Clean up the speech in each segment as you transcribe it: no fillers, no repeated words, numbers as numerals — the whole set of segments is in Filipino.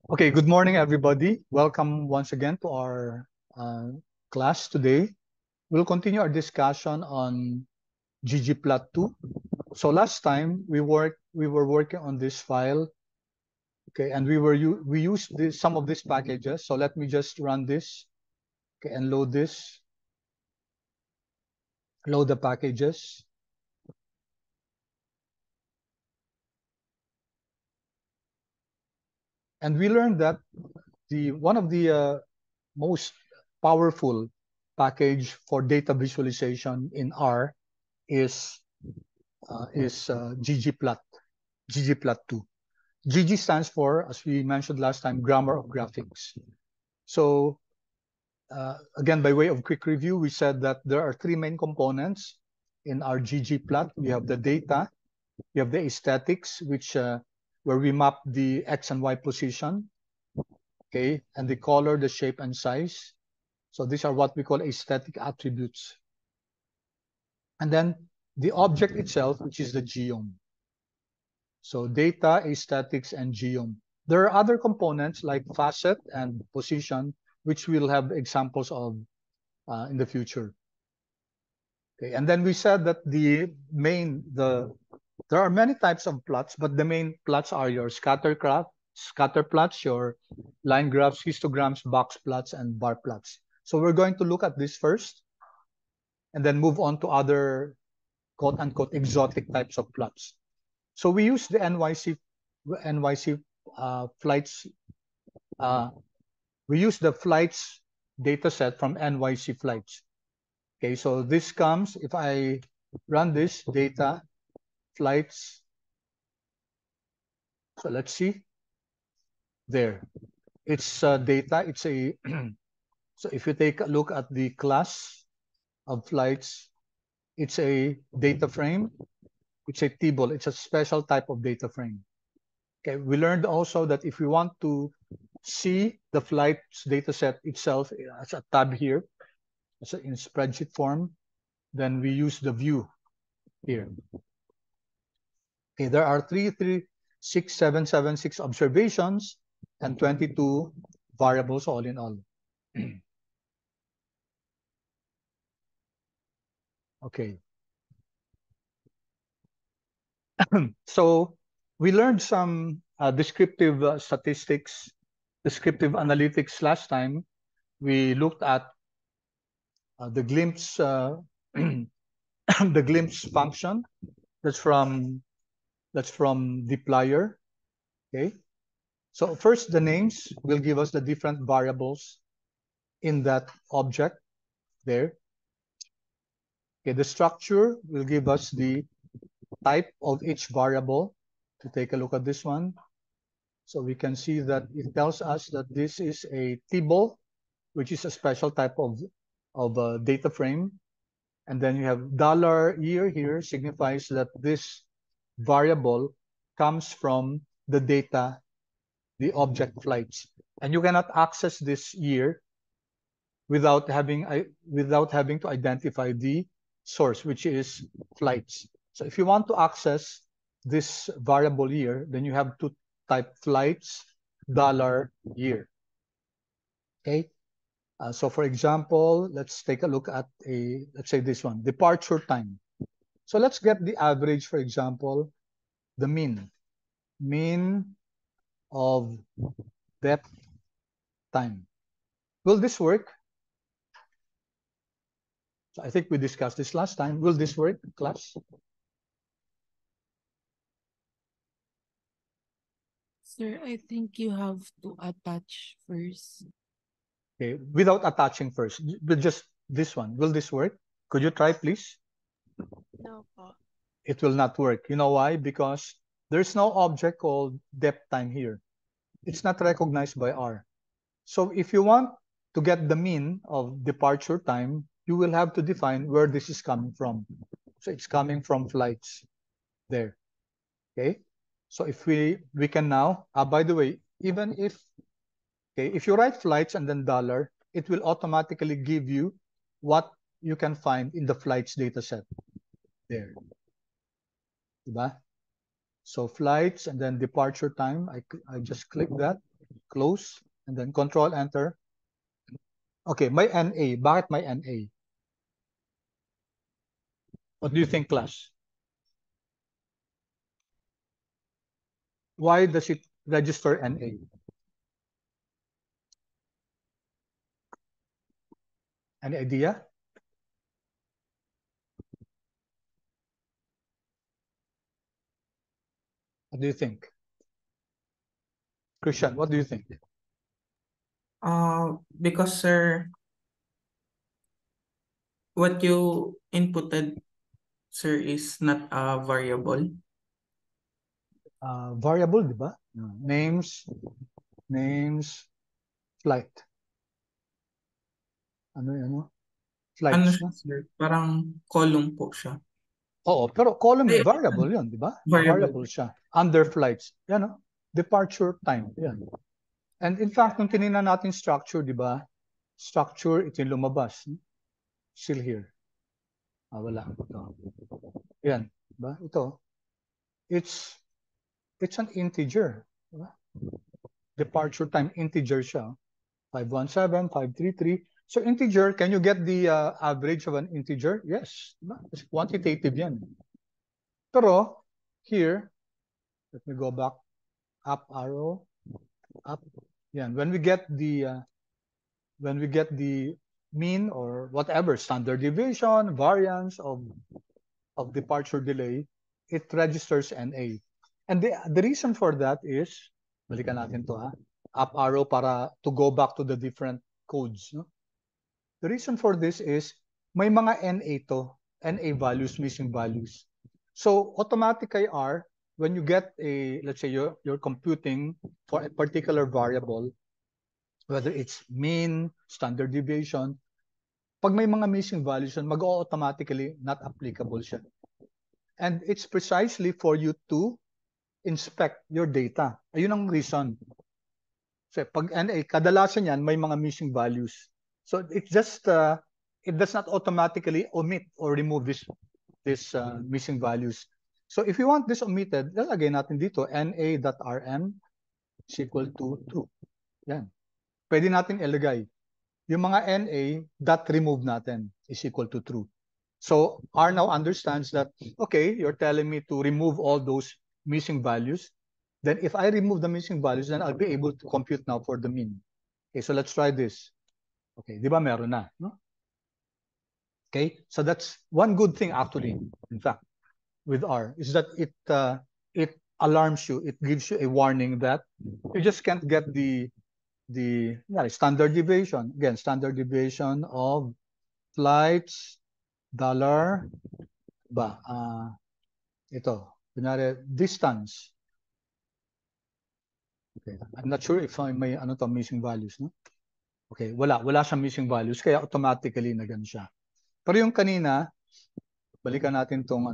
Okay, good morning, everybody. Welcome once again to our class today. We'll continue our discussion on ggplot2. So last time we were working on this file, okay, and we used some of these packages. So let me just run this, okay, and load the packages. And we learned that one of the most powerful package for data visualization in R is ggplot2. GG stands for, as we mentioned last time, Grammar of Graphics. So again, by way of quick review, we said that there are three main components in our ggplot. We have the data, we have the aesthetics, which where we map the X and Y position, okay, and the color, the shape, and size. So these are what we call aesthetic attributes. And then the object itself, which is the geom. So data, aesthetics, and geom. There are other components like facet and position, which we'll have examples of in the future. Okay, and then we said that there are many types of plots, but the main plots are your scatter plots, your line graphs, histograms, box plots, and bar plots. So we're going to look at this first, and then move on to other quote-unquote exotic types of plots. So we use the NYC flights. We use the flights data set from NYC flights. Okay, so this comes, if I run this data flights, so let's see, there. It's data, it's a, so if you take a look at the class of flights, it's a data frame, it's a table, it's a special type of data frame. Okay, we learned also that if we want to see the flights data set itself as a tab here, in spreadsheet form, then we use the view here. Okay, there are 336,776 observations and 22 variables all in all. Okay. So we learned some descriptive statistics, descriptive analytics last time. We looked at the glimpse the glimpse function that's from dplyr. Okay, so first the names will give us the different variables in that object there. Okay, the structure will give us the type of each variable. To take a look at this one, so we can see that it tells us that this is a table, which is a special type of data frame. And then you have $year here signifies that this variable comes from the data, the object flights. And you cannot access this year without having to identify the source, which is flights. So if you want to access this variable year, then you have to type flights $year. Okay. So for example, let's take a look at let's say this one, departure time. So let's get the average, for example, the mean of depth time. Will this work? So I think we discussed this last time. Will this work, class? Sir, I think you have to attach first. Okay, without attaching first, but just this one. Will this work? Could you try, please? No po. It will not work. You know why? Because there's no object called depth time here. It's not recognized by R. So if you want to get the mean of departure time, you will have to define where this is coming from. So it's coming from flights there. Okay. So if we can now, by the way, even if, okay, if you write flights and then $, it will automatically give you what you can find in the flights data set there. Diba? So flights and then departure time, I just click that, close, and then Control Enter. Okay, may NA. Bakit may NA? What do you think, class? Why does it register NA? Any idea? What do you think? Christian, what do you think? Because sir, what you inputted, sir, is not a variable. Variable, di ba? Names, flight. Ano? Ano Flights. siya, sir? Parang column po siya. Oo, pero column Ay, variable yun, di ba? Variable. siya. Under flights. Yan, no? Departure time. Yan. And in fact, nung tinignan natin structure, di ba? Structure, ito yung lumabas. Still here. Wala. Ito. Yan. Diba? Ito. It's an integer. Diba? Departure time, integer siya. 517, 533. So integer, can you get the average of an integer? Yes. Diba? It's quantitative yan. Pero, here, let me go back. Up arrow. Up. Yan. When we get the mean or whatever, standard deviation, variance of departure delay, it registers NA. And the reason for that is, balikan natin to up arrow para to go back to the different codes. No? The reason for this is, may mga NA to, NA values, missing values. So automatic IR, when you get a, let's say you're computing for a particular variable, whether it's mean, standard deviation, pag may mga missing values yun, mag-automatically not applicable siya. And it's precisely for you to inspect your data. Ayun ang reason. So pag NA, kadalasan yan, may mga missing values. So it just, it does not automatically omit or remove this missing values. So if you want this omitted, lalagay natin dito, NA.rm is equal to true. Yan. Pwede natin ilagay. Yung mga NA, that remove natin is equal to true. So R now understands that, okay, you're telling me to remove all those missing values. Then if I remove the missing values, then I'll be able to compute now for the mean. Okay, so let's try this. Okay, di ba meron na? No? Okay, so that's one good thing actually, in fact, with R, is that it alarms you, it gives you a warning that you just can't get the standard deviation. Again, standard deviation of flights, dollar, ba, ito, kunwari, distance. Okay, I'm not sure if may missing values, no? Okay, wala siyang missing values, kaya automatically na ganun siya. Pero yung kanina, balikan natin tong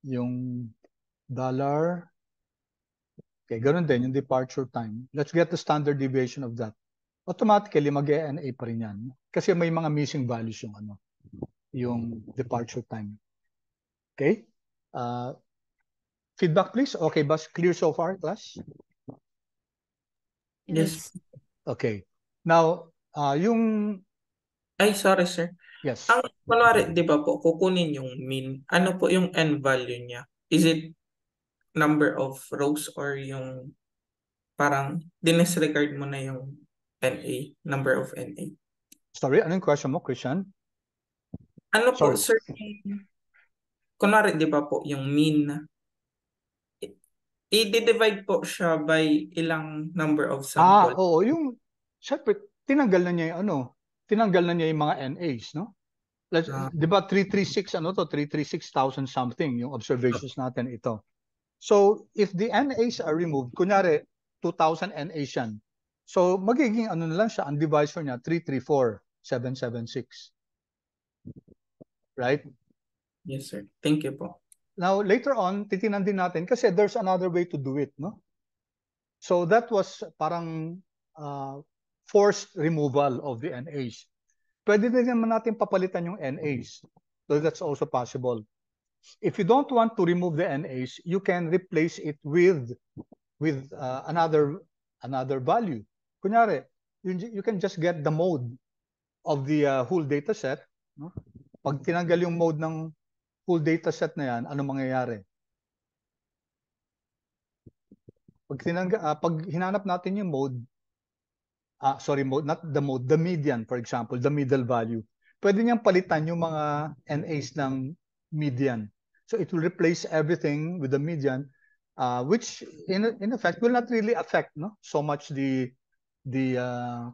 yung dollar. Okay, ganun din yung departure time. Let's get the standard deviation of that. Automatically mag-NA pa rin yan. Kasi may mga missing values yung departure time. Okay? Feedback please. Okay, but clear so far, class? Yes. Okay. Now, yung... Ay, sorry, sir. Yes. Ang kunwari, di ba po, kukunin yung mean. Ano po yung n value niya? Is it number of rows or yung parang dinisregard mo na yung NA, number of NA? Sorry, anong question mo, Christian? Ano po, Sorry. sir, kunwari, di ba po, yung mean, i-divide po siya by ilang number of sample. Oo, yung, syempre, tinanggal na niya yung mga NAs, no? Di ba 336, 336,000 something yung observations natin ito. So, if the NAs are removed, kunyari, 2,000 NAs yan. So, magiging na lang siya, ang divisor niya, 334,776. Right? Yes, sir. Thank you po. Now, later on, titinan din natin kasi there's another way to do it, no? So, that was parang forced removal of the NAs. Pwede din naman natin papalitan yung NAs. So, that's also possible. If you don't want to remove the NAs, you can replace it with with another value. Kunyari, you can just get the mode of the whole data set. No? Pag tinanggal yung mode ng whole data set na yan, ano mangyayari? Pag hinanap natin yung mode, the median, for example, the middle value, pwede niyang palitan yung mga NAs ng median. So it will replace everything with the median, which in effect will not really affect so much the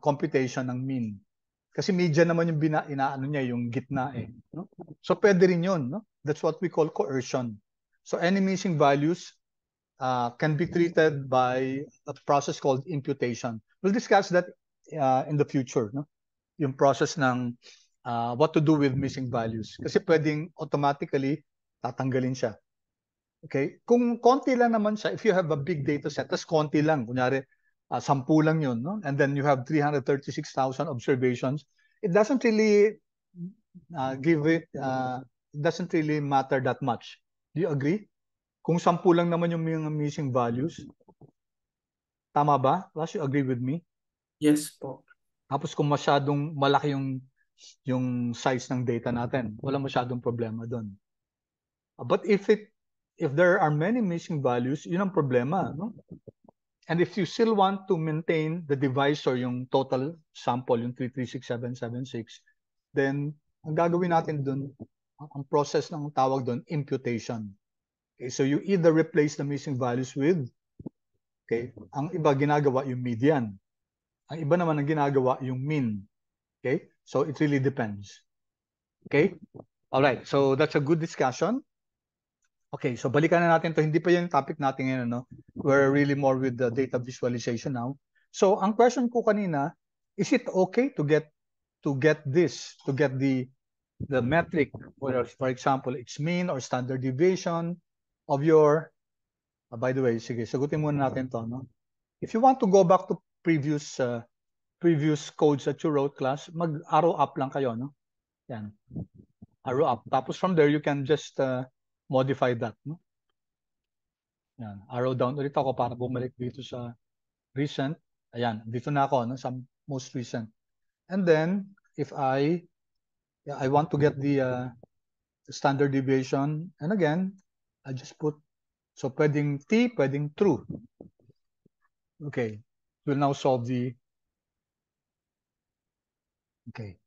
computation ng mean. Kasi median naman yung inaano niya, yung gitna eh. No? So pwede rin yun. No? That's what we call coercion. So any missing values can be treated by a process called imputation. We'll discuss that in the future. No? Yung process ng what to do with missing values. Kasi pwedeng automatically tatanggalin siya. Okay? Kung konti lang naman siya, if you have a big data set, tas konti lang, kunyari, 10 lang yun, no? And then you have 336,000 observations, it doesn't really it doesn't really matter that much. Do you agree? Kung 10 lang naman yung mga missing values, tama ba? Plus, you agree with me? Yes po. Tapos kung masyadong malaki yung size ng data natin, wala masyadong problema doon. But if there are many missing values, yun ang problema, no? And if you still want to maintain the divisor, yung total sample, yung 336,776, then ang gagawin natin doon, ang process ng tawag doon, imputation. Okay, so you either replace the missing values with, okay, ang iba ginagawa yung median. Ang iba naman ang ginagawa yung mean. Okay, so it really depends. Okay, all right, so that's a good discussion. Okay, so balikan na natin to. Hindi pa yung topic natin ngayon, no? We're really more with the data visualization now. So, ang question ko kanina, is it okay to get the metric, for example, its mean or standard deviation of your, by the way, sige, sagutin muna natin to, no? If you want to go back to previous codes that you wrote, class, mag-arrow up lang kayo, no? Yan. Arrow up. Tapos from there, you can just modify that, no? Yan. Arrow down ulit ako para bumalik dito sa recent. Ayan, dito na ako, no? Sa most recent. And then, if I want to get the standard deviation, and again, I just put, so pwedeng T, pwedeng true. Okay, we'll now solve the, okay.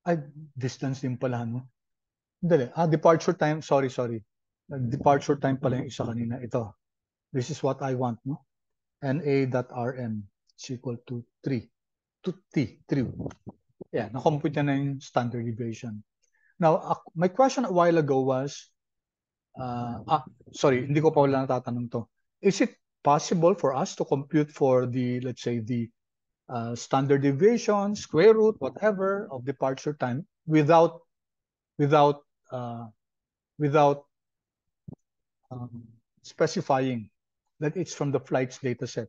Ay, distance din pala, no? Dali. Departure time. Sorry. Departure time pala yung isa kanina. Ito. This is what I want, no? NA.rm is equal to 3. To T, 3. Yeah, nakompute na yung standard deviation. Now, my question a while ago was, sorry, hindi ko pa wala natatanong to. Is it possible for us to compute for the, let's say, the standard deviation, square root, whatever, of departure time without specifying that it's from the flights dataset?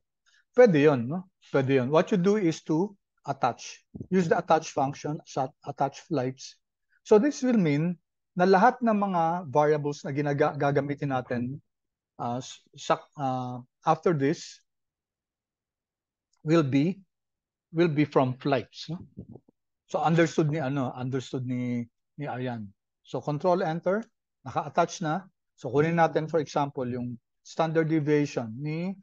Pwede yun, no? Pwede yun. What you do is to attach. Use the attach function, attach flights. So this will mean na lahat ng mga variables na gagamitin natin after this will be from flights, no? So understood ni Aryan. So control enter, naka-attach na. So kunin natin for example yung standard deviation ni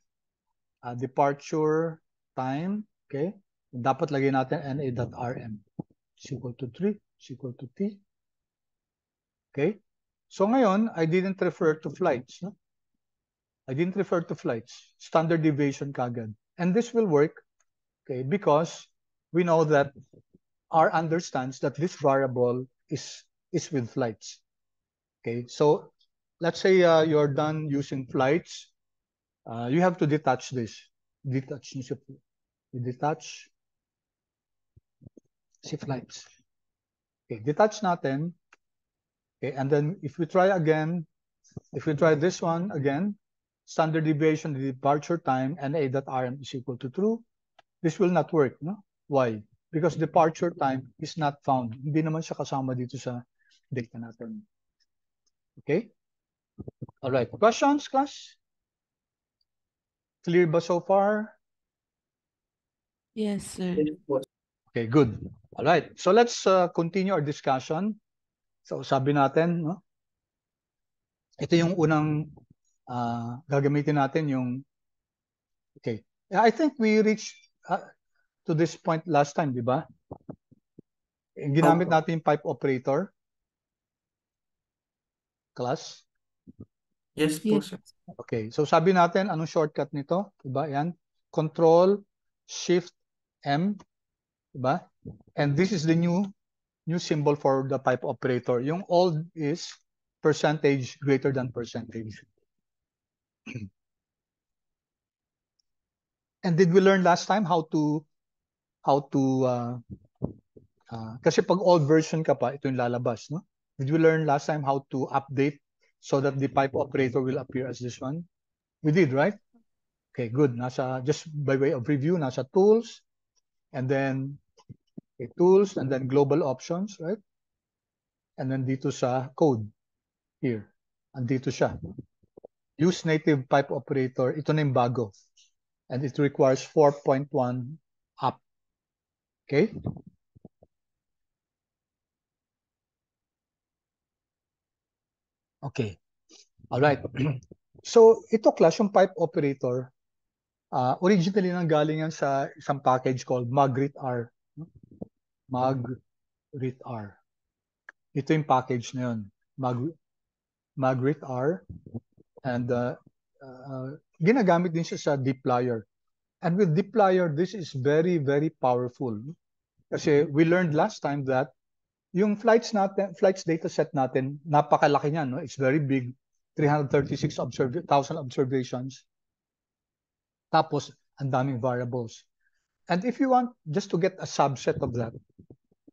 departure time, okay? Dapat lagay natin NA.rm is equal to 3, is equal to T. Okay? So ngayon, I didn't refer to flights, no? I didn't refer to flights. Standard deviation kagad. And this will work, okay, because we know that R understands that this variable is with flights. Okay, so let's say you're done using flights. You have to detach this. Detach si flights. Okay, detach natin. Okay, and then if we try this one again, standard deviation, the departure time, NA.rm is equal to true. This will not work, no? Why? Because departure time is not found. Hindi naman siya kasama dito sa data natin. Okay? All right. Questions, class? Clear ba so far? Yes, sir. Yes po. Okay, good. All right. So let's continue our discussion. So sabi natin, no? Ito yung unang gagamitin natin yung okay. I think we reached to this point last time, di ba? Ginamit Opo. natin yung pipe operator. Class. Yes po, Yes. sir. Okay. So sabi natin, anong shortcut nito? Diba? Yan. Control, Shift, M. Diba? And this is the new symbol for the pipe operator. Yung old is percentage greater than percentage. And did we learn last time how to kasi pag old version ka pa, ito yung lalabas, no? Did we learn last time how to update so that the pipe operator will appear as this one? We did, right? Okay, good. Nasa, just by way of review, nasa tools, and then tools, and then global options, right? And then dito sa code, here. Andito siya. Use native pipe operator. Ito na yung bago. And it requires 4.1 up. Okay? Okay. All right. So, ito class, yung pipe operator, originally nanggaling yan sa isang package called magrit-r. Magrit-r. Ito yung package na yun. Magrit-r. And ginagamit din siya sa dplyr. And with dplyr, this is very, very powerful. Kasi we learned last time that yung flights data set natin, napakalaki niyan, no? It's very big, 336,000 observations. Tapos, ang daming variables. And if you want just to get a subset of that,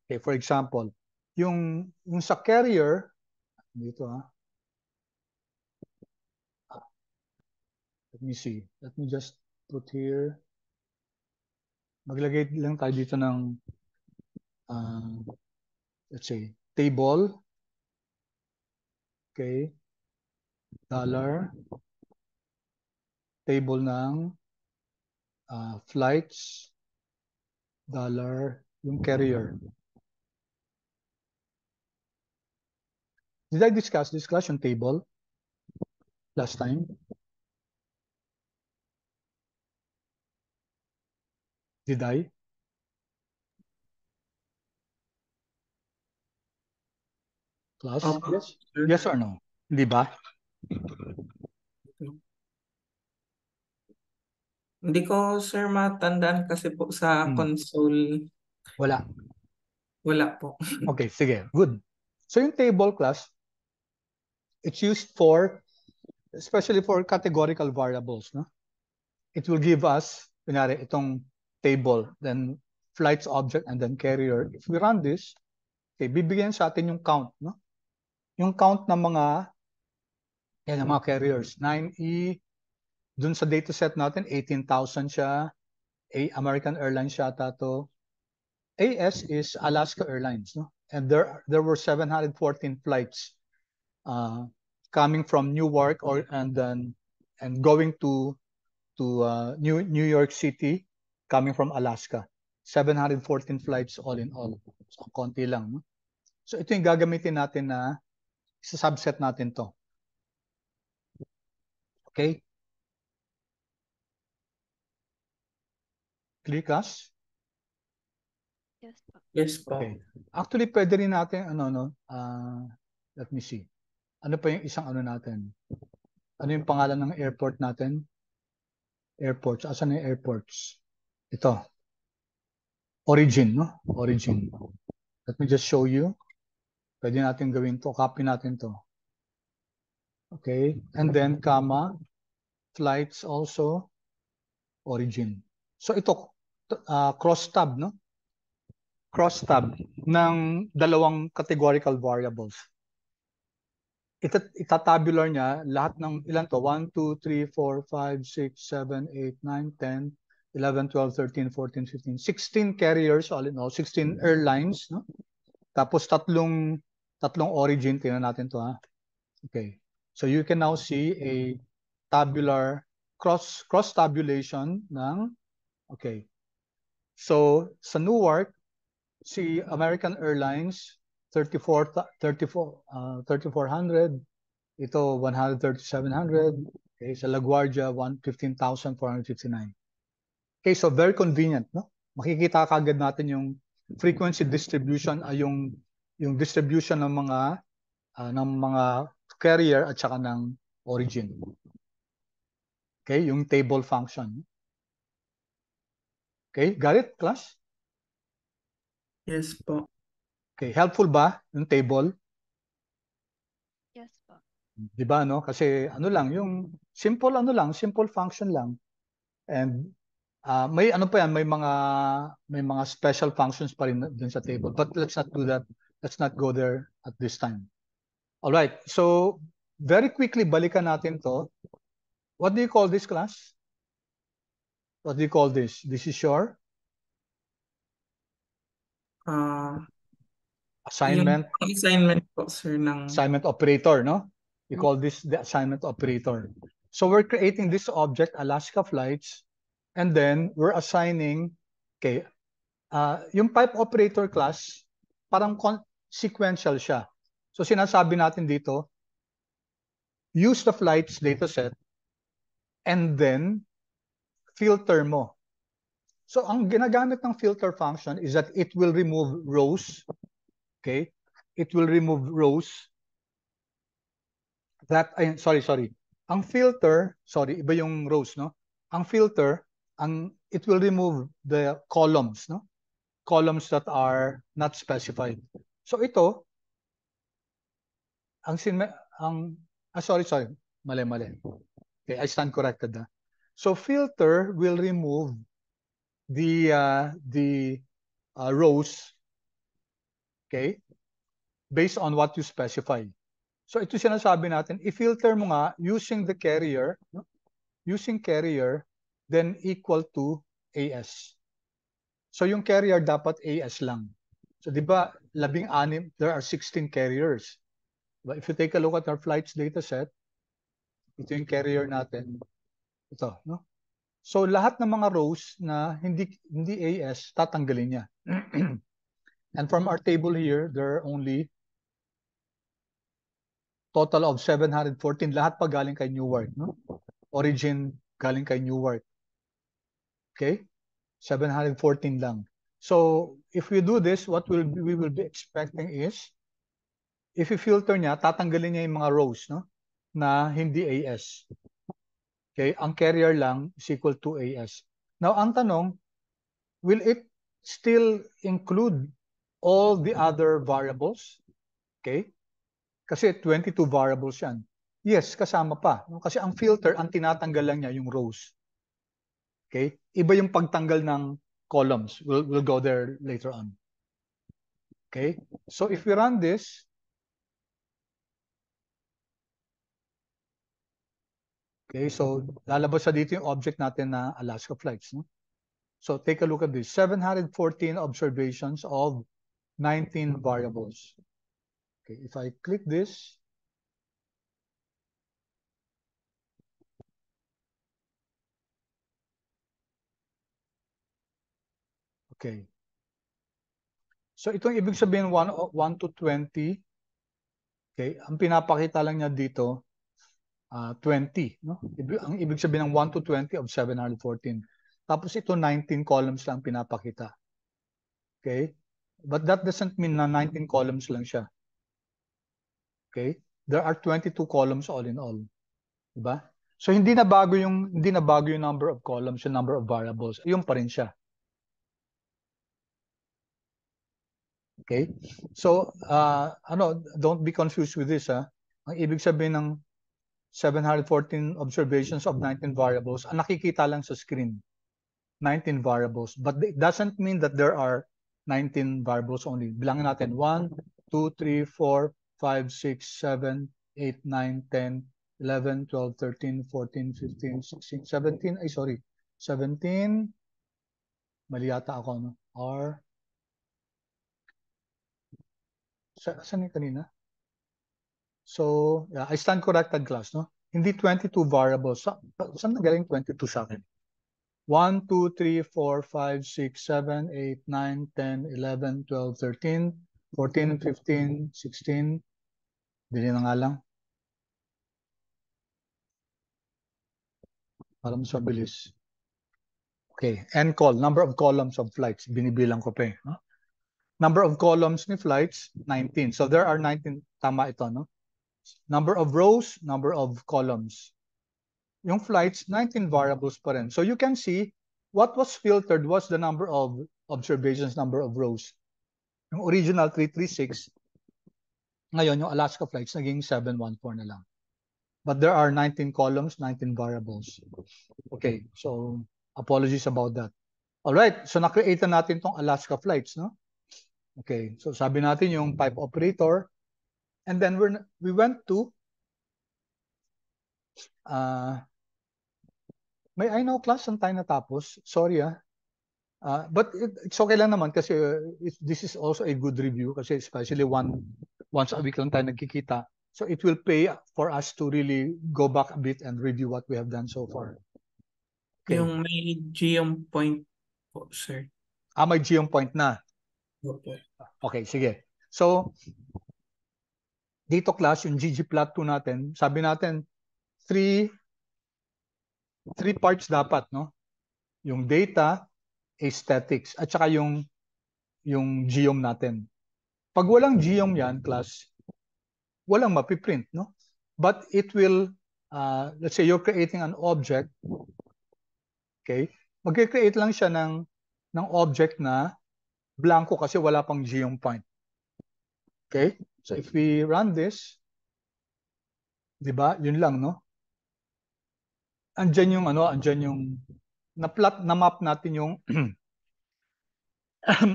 okay, for example, yung sa carrier, dito let me see. Let me just put here. Maglagay lang tayo dito ng let's say, table. Okay. Dollar. Table ng flights. Dollar. Yung carrier. Did I discuss this class yung table last time? Did I? Class? Opo, Yes. sir. Yes or no? Hindi ba? Hindi ko, sir, matandaan kasi po sa console. Wala. Wala po. Okay, sige. Good. So yung table class, it's used for, especially for categorical variables. No? It will give us, kunyari, itong table, then flights object, and then carrier. If we run this, okay, bibigyan sa atin yung count. No? Yung count ng mga, yan, ng mga carriers. 9E, dun sa dataset natin, 18,000 siya. American Airlines yata to. AS is Alaska Airlines. No? And there were 714 flights coming from Newark and going to New York City, coming from Alaska. 714 flights all in all. So, konti lang. No? So, ito yung gagamitin natin na isa-subset natin to. Okay? Clear, class? Yes po. Yes po. Okay. Actually, pwede rin natin, let me see. Ano pa yung isang ano natin? Ano yung pangalan ng airport natin? Airports. Asan yung airports? Ito. Origin, no? Origin. Let me just show you. Pwede natin gawin to. Copy natin to. Okay. And then, comma, flights also, origin. So, ito, cross tab, no? Cross tab ng dalawang categorical variables. Itatabular niya lahat ng ilan to? 1, 2, 3, 4, 5, 6, 7, 8, 9, 10, 11, 12, 13, 14, 15, 16 carriers all in all, 16 airlines, no? Tapos tatlong origin, tingnan natin to ha. Okay. So you can now see a tabular cross tabulation ng, okay. So sa Newark, si American Airlines 3400, ito 13700, okay, sa LaGuardia 15,459. Okay, so very convenient, no? Makikita kagad natin yung frequency distribution ay yung distribution ng mga carrier at saka ng origin. Okay, yung table function. Okay, got it, class? Yes po. Okay, helpful ba yung table? Yes po. Di ba, no? Kasi ano lang, yung simple function lang. And may ano pa yan, may mga special functions pa rin dun sa table. But let's not do that. Let's not go there at this time. All right. So very quickly balikan natin to. What do you call this, class? What do you call this? This is your assignment. Yung assignment po, sir, ng Assignment operator, no? We call this the assignment operator. So we're creating this object, Alaska Flights, and then we're assigning, okay, yung pipe operator class, parang sequential siya. So sinasabi natin dito, use the flights dataset, and then filter mo. So ang ginagamit ng filter function is that it will remove rows, okay? It will remove rows that, sorry. Ang filter, sorry, iba yung rows, no? Ang filter, it will remove the columns, no? Columns that are not specified. So ito, sorry, mali. Okay, I stand corrected. So filter will remove the rows, okay, based on what you specify. So ito sinasabi natin, i-filter mo nga using the carrier, no? Using carrier, then equal to AS. So yung carrier dapat AS lang. So di ba, 16, there are 16 carriers. But if you take a look at our flights data set, ito yung carrier natin. Ito, no? So lahat ng mga rows na hindi AS, tatanggalin niya. And from our table here, there are only total of 714. Lahat pa galing kay Newark, no? Origin galing kay Newark. Okay? 714 lang. So if we do this, what we will be expecting is, if you filter niya, tatanggalin niya yung mga rows, no? Na hindi AS. Okay? Ang carrier lang is equal to AS. Now, ang tanong, will it still include all the other variables? Okay? Kasi 22 variables yan. Yes, kasama pa. No? Kasi ang filter, ang tinatanggal lang niya yung rows. Okay? Iba yung pagtanggal ng columns. We'll go there later on. Okay? So if we run this, okay, so lalabas sa dito yung object natin na Alaska Flights. No? So take a look at this. 714 observations of 19 variables. Okay, if I click this, okay. So itong ibig sabihin 1 to 20. Okay, ang pinapakita lang niya dito 20, no? Ang ibig sabihin ng 1 to 20 of 714. Tapos ito 19 columns lang pinapakita. Okay? But that doesn't mean na 19 columns lang siya. Okay? There are 22 columns all in all. Diba? So hindi na bago yung number of columns, yung number of variables. Yung pa rin siya. Okay? So don't be confused with this, ha. Ang ibig sabihin ng 714 observations of 19 variables, ang nakikita lang sa screen, 19 variables. But it doesn't mean that there are 19 variables only. Bilangin natin 1, 2, 3, 4, 5, 6, 7, 8, 9, 10, 11, 12, 13, 14, 15, 16, 17. Ay, sorry. 17. Mali yata ako, no? Saan yung kanina? So, yeah, I stand corrected, class, no? Hindi 22 variables. Saan nagaling 22 sa akin? 1, 2, 3, 4, 5, 6, 7, 8, 9, 10, 11, 12, 13, 14, 15, 16. Bili na nga lang. Para mas mabilis. Okay, N-call, number of columns of flights. Binibilang ko pa eh. No? Number of columns ni flights, 19. So there are 19, tama ito, no? Number of rows, number of columns. Yung flights, 19 variables pa rin. So you can see, what was filtered was the number of observations, number of rows. Yung original 336, ngayon yung Alaska flights, naging 714 na lang. But there are 19 columns, 19 variables. Okay, so apologies about that. All right, so na-create na natin tong Alaska flights, no? Okay, so sabi natin yung pipe operator, and then we went to may I know class saan tayo natapos? Sorry but it's okay lang naman kasi this is also a good review kasi especially once a week lang tayo nagkikita. So it will pay for us to really go back a bit and review what we have done so far. Okay. Yung may geom point po, sir. May geom point na. Okay. Okay, sige. So, dito class, yung ggplot2 natin, sabi natin, three parts dapat, no? Yung data, aesthetics, at saka yung geom natin. Pag walang geom yan, class, walang mapiprint, no? But it will, let's say you're creating an object, okay? Mag-create lang siya ng object na blanco kasi wala pang geom point. Okay? So if we run this, di ba? Yun lang, no? Andyan yung na-map natin yung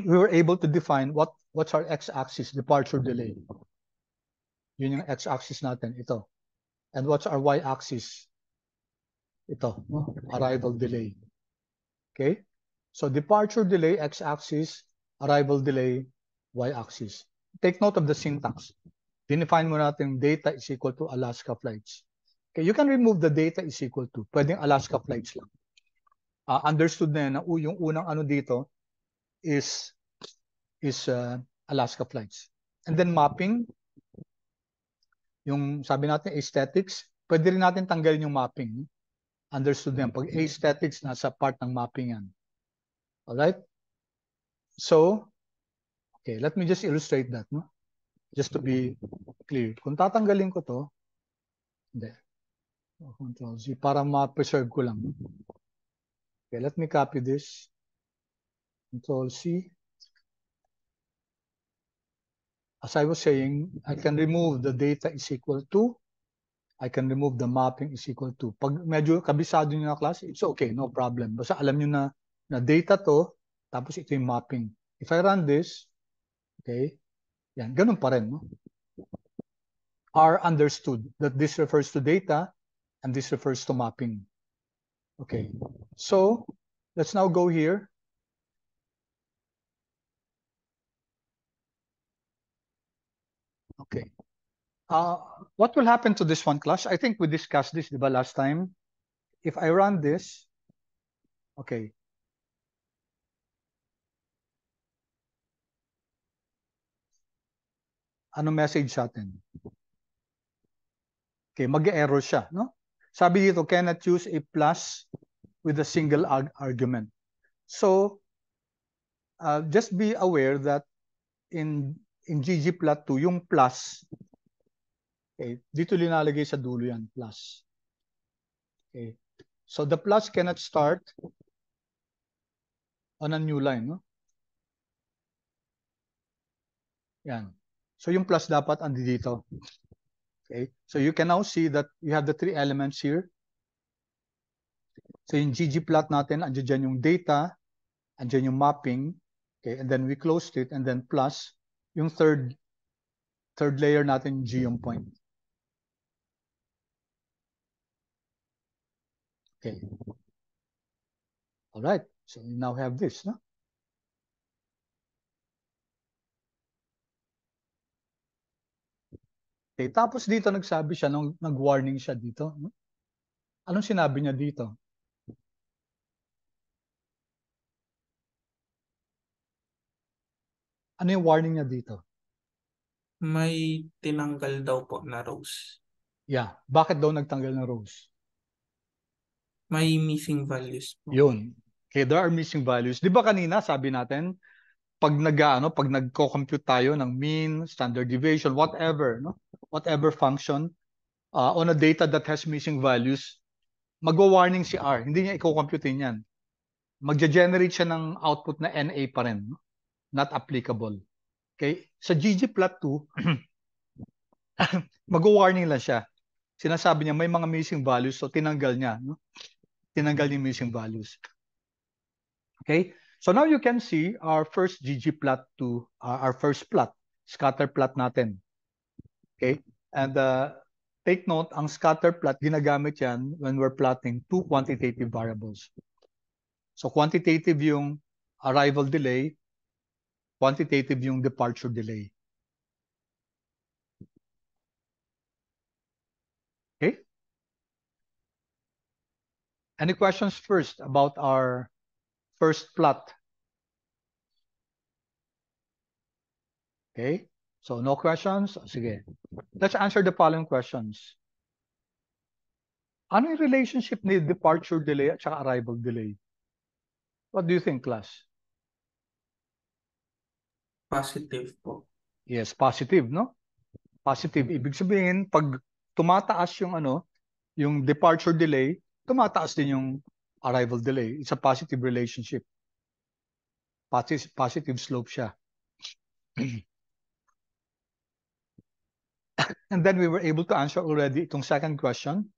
we were able to define what's our x-axis, departure delay. Yun yung x-axis natin, ito. And what's our y-axis? Ito, no? Arrival delay. Okay? So departure delay, x-axis, arrival delay, y-axis. Take note of the syntax. Define mo natin data is equal to Alaska flights. Okay, you can remove the data is equal to. Pwedeng Alaska flights lang. Understood na yung unang ano dito is Alaska flights. And then mapping, yung sabi natin aesthetics, pwede rin natin tanggalin yung mapping. Understood na yan. Pag aesthetics, nasa part ng mapping yan. Alright? So, okay, let me just illustrate that, no? Just to be clear. Kung tatanggalin ko to, hindi. Control Z, para ma-preserve ko lang. Okay, let me copy this. Control C. As I was saying, I can remove the data is equal to, I can remove the mapping is equal to. Pag medyo kabisado nyo na class, it's okay, no problem. Basta alam nyo na data to, tapos ito yung mapping. If I run this, okay, yan, ganun pa rin, no? Are understood that this refers to data and this refers to mapping. Okay, so let's now go here. Okay. What will happen to this one, class? I think we discussed this last time. If I run this, okay. Ano message sa atin? Okay, mag-error siya, no? Sabi dito, cannot use a plus with a single argument. So, just be aware that in ggplot2, yung plus, okay, dito linalagay sa dulo yan, plus. Okay. So the plus cannot start on a new line, no? Yan. So yung plus dapat andi dito. Okay. So you can now see that you have the three elements here. So yung ggplot natin, andyan dyan yung data, andyan yung mapping, okay, and then we closed it, and then plus yung third layer natin, geom point. Okay. All right. So we now have this, no? Okay, tapos dito nagsabi siya, nag-warning siya dito. No? Anong sinabi niya dito? Ano yung warning niya dito? May tinanggal daw po na rows. Yeah. Bakit daw nagtanggal ng rows? May missing values po. Yun. Okay, there are missing values. Di ba kanina sabi natin, pag pag nagko-compute tayo ng mean, standard deviation, whatever, no? Whatever function on a data that has missing values, magwa-warning si R. Hindi niya i-compute yan. Magge-generate siya ng output na NA pa rin, no? Not applicable. Okay? Sa ggplot2, mag-warning lang siya. Sinasabi niya may mga missing values, so tinanggal niya, no? Tinanggal yung missing values. Okay? So now you can see our first ggplot2, our first plot, scatter plot natin. Okay? And take note, ang scatter plot, ginagamit yan when we're plotting two quantitative variables. So quantitative yung arrival delay, quantitative yung departure delay. Okay? Any questions first about our first plot? Okay? So no questions? Sige. Let's answer the following questions. Ano yung relationship ni departure delay at saka arrival delay? What do you think, class? Positive po. Yes, positive, no? Positive. Ibig sabihin, pag tumataas yung yung departure delay, tumataas din yung arrival delay. It's a positive relationship. Positive slope siya. And then we were able to answer already itong second question.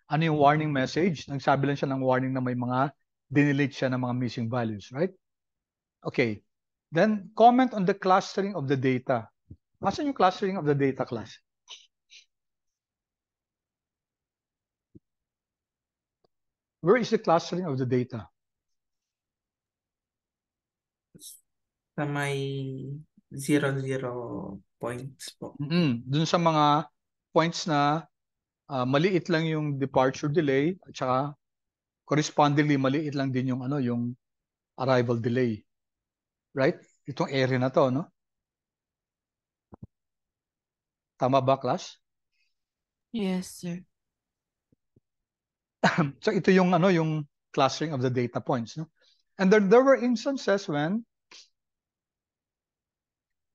Ano yung warning message? Nagsabi lang siya ng warning na may mga dinelete siya ng mga missing values, right? Okay. Then comment on the clustering of the data. Asan yung clustering of the data, class? Where is the clustering of the data? Sa may 0 points po. Dun sa mga points na maliit lang yung departure delay at saka correspondingly maliit lang din yung yung arrival delay. Right? Itong area na to, no? Tama ba, class? Yes, sir. So ito yung yung clustering of the data points, no? And there were instances when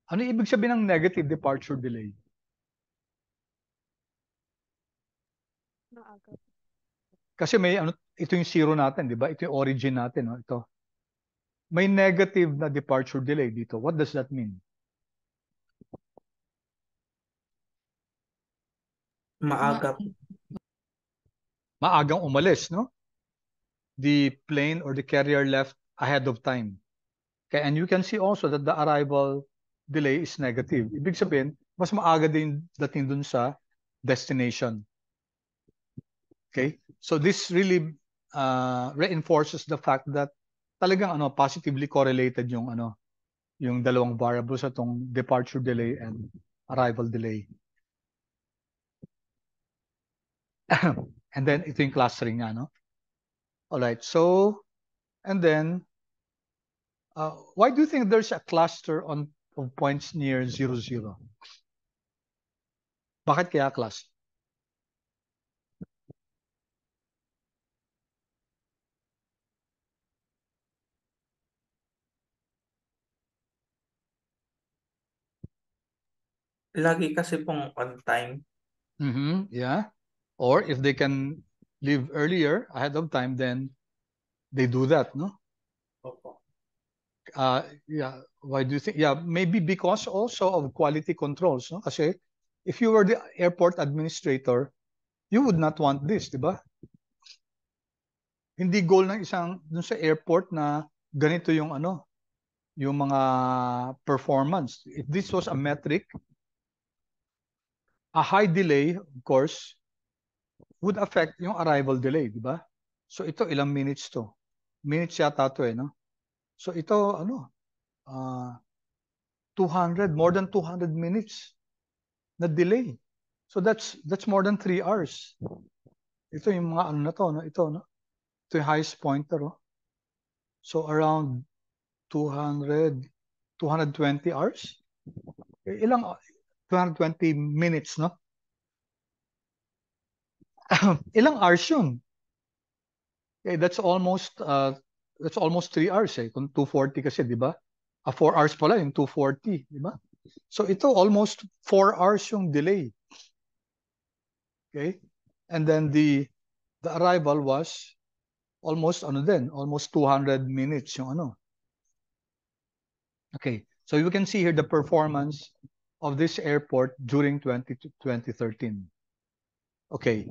ano ibig sabihin ng negative departure delay? Maaga. Kasi may ito yung zero natin, di ba? Ito yung origin natin, no? Ito. May negative na departure delay dito. What does that mean? Maaga. Maagang umalis, no? The plane or the carrier left ahead of time. Okay, and you can see also that the arrival delay is negative. Ibig sabihin, mas maaga din dating dun sa destination. Okay? So this really reinforces the fact that talagang positively correlated yung yung dalawang variables atong departure delay and arrival delay. And then ito yung clustering nga, no? All right. So and then why do you think there's a cluster of points near 0, 0? Bakit kaya, class? Lagi kasi pong on time. Yeah. Or if they can leave earlier ahead of time, then they do that, no? Opo. Yeah. Why do you think? Yeah, maybe because also of quality controls, no? Kasi if you were the airport administrator, you would not want this, di ba? Hindi goal ng isang dun sa airport na ganito yung yung mga performance. If this was a metric, a high delay, of course, would affect yung arrival delay, di ba? So ito, ilang minutes to? Minutes yata to no? So ito, 200, more than 200 minutes. na delay. So that's more than 3 hours. Ito yung mga ano na to, no? Ito, no? Ito yung highest pointer, oh. So around 220 hours. Ilang 220 minutes, no? Ilang hours yun? Okay, that's almost 3 hours eh. Kung 240 kasi, di ba? 4 hours pala yung 240, di ba? So ito almost 4 hours yung delay. Okay? And then the arrival was almost 200 minutes yung ano. Okay. So you can see here the performance of this airport during 2013. Okay.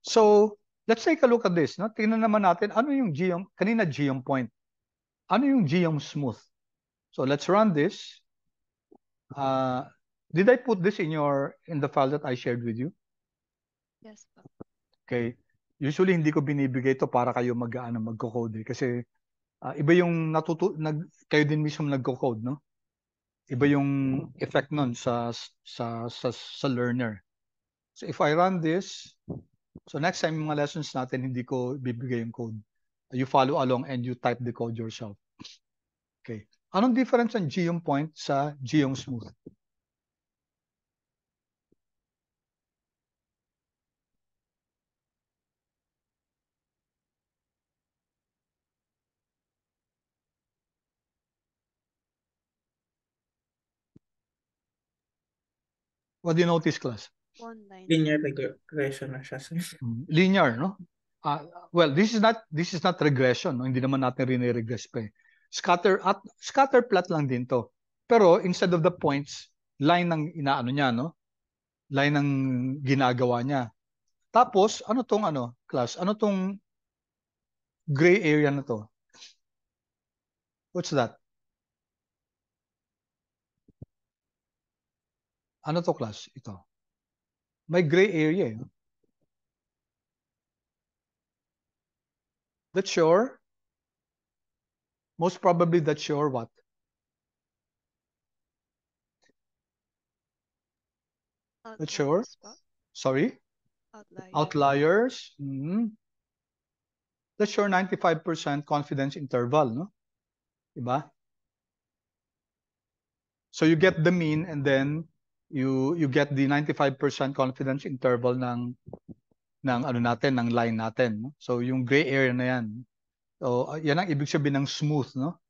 So let's take a look at this. No? Tingnan naman natin ano yung kanina geom point. Ano yung geom smooth? So let's run this. Did I put this in the file that I shared with you? Yes po. Okay. Usually hindi ko binibigay ito para kayo magko-code kasi iba yung kayo din mismo nagko-code, no? Iba yung effect nun sa learner. So if I run this, so next time yung mga lessons natin hindi ko bibigay yung code. You follow along and you type the code yourself. Okay. Anong difference ng geom point sa geom smooth? What do you notice, class? One line. Linear regression na siya, sir. Linear, no? Well, this is not regression, no? Hindi naman natin rini-regress pa eh. Scatter plot lang din to. Pero instead of the points, line ng inaano niya, no? Line ng ginagawa niya. Tapos, ano tong class? Ano tong gray area na to? What's that? Ano to, class? Ito. May gray area eh. That's your, most probably that's your what? That's your, Outliers po. sorry? Outliers. Outliers. That's your 95% confidence interval, no? Diba? So you get the mean and then you get the 95% confidence interval ng line natin, no? So yung gray area na yan. So yan ang ibig sabihin ng smooth, no?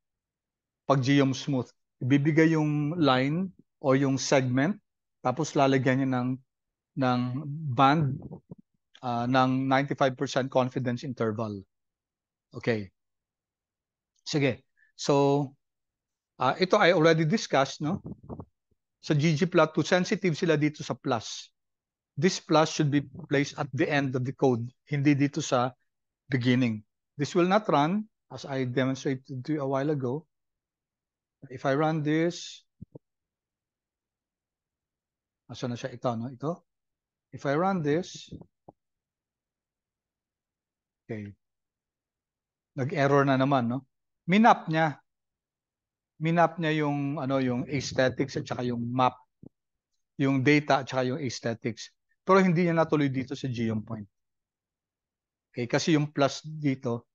Pag geom smooth, ibibigay yung line o yung segment tapos lalagyan niya ng band ng 95% confidence interval. Okay. Sige. So ito I already discussed, no? Sa ggplot2, sensitive sila dito sa plus. This plus should be placed at the end of the code, hindi dito sa beginning. This will not run, as I demonstrated to you a while ago. If I run this, asa na siya? Ito, no? Ito. If I run this, okay. Nag-error na naman, no? Minap niya yung yung aesthetics at saka yung map, yung data at saka yung aesthetics. Pero hindi niya natuloy dito sa geom point. Okay, kasi yung plus dito,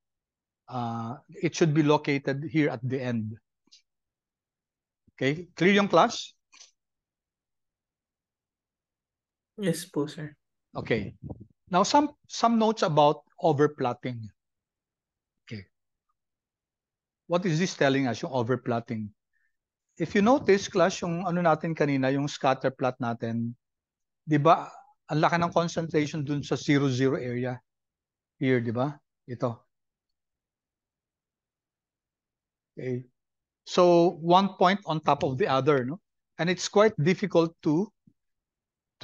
it should be located here at the end. Okay, clear yung class? Yes po, sir. Okay. Now some notes about overplotting. Okay. What is this telling us, yung overplotting? If you notice, class, yung natin kanina, yung scatter plot natin, di ba, ang laki ng concentration dun sa 0, 0 area. Here, di ba? Ito. Okay. So, one point on top of the other, no? And it's quite difficult to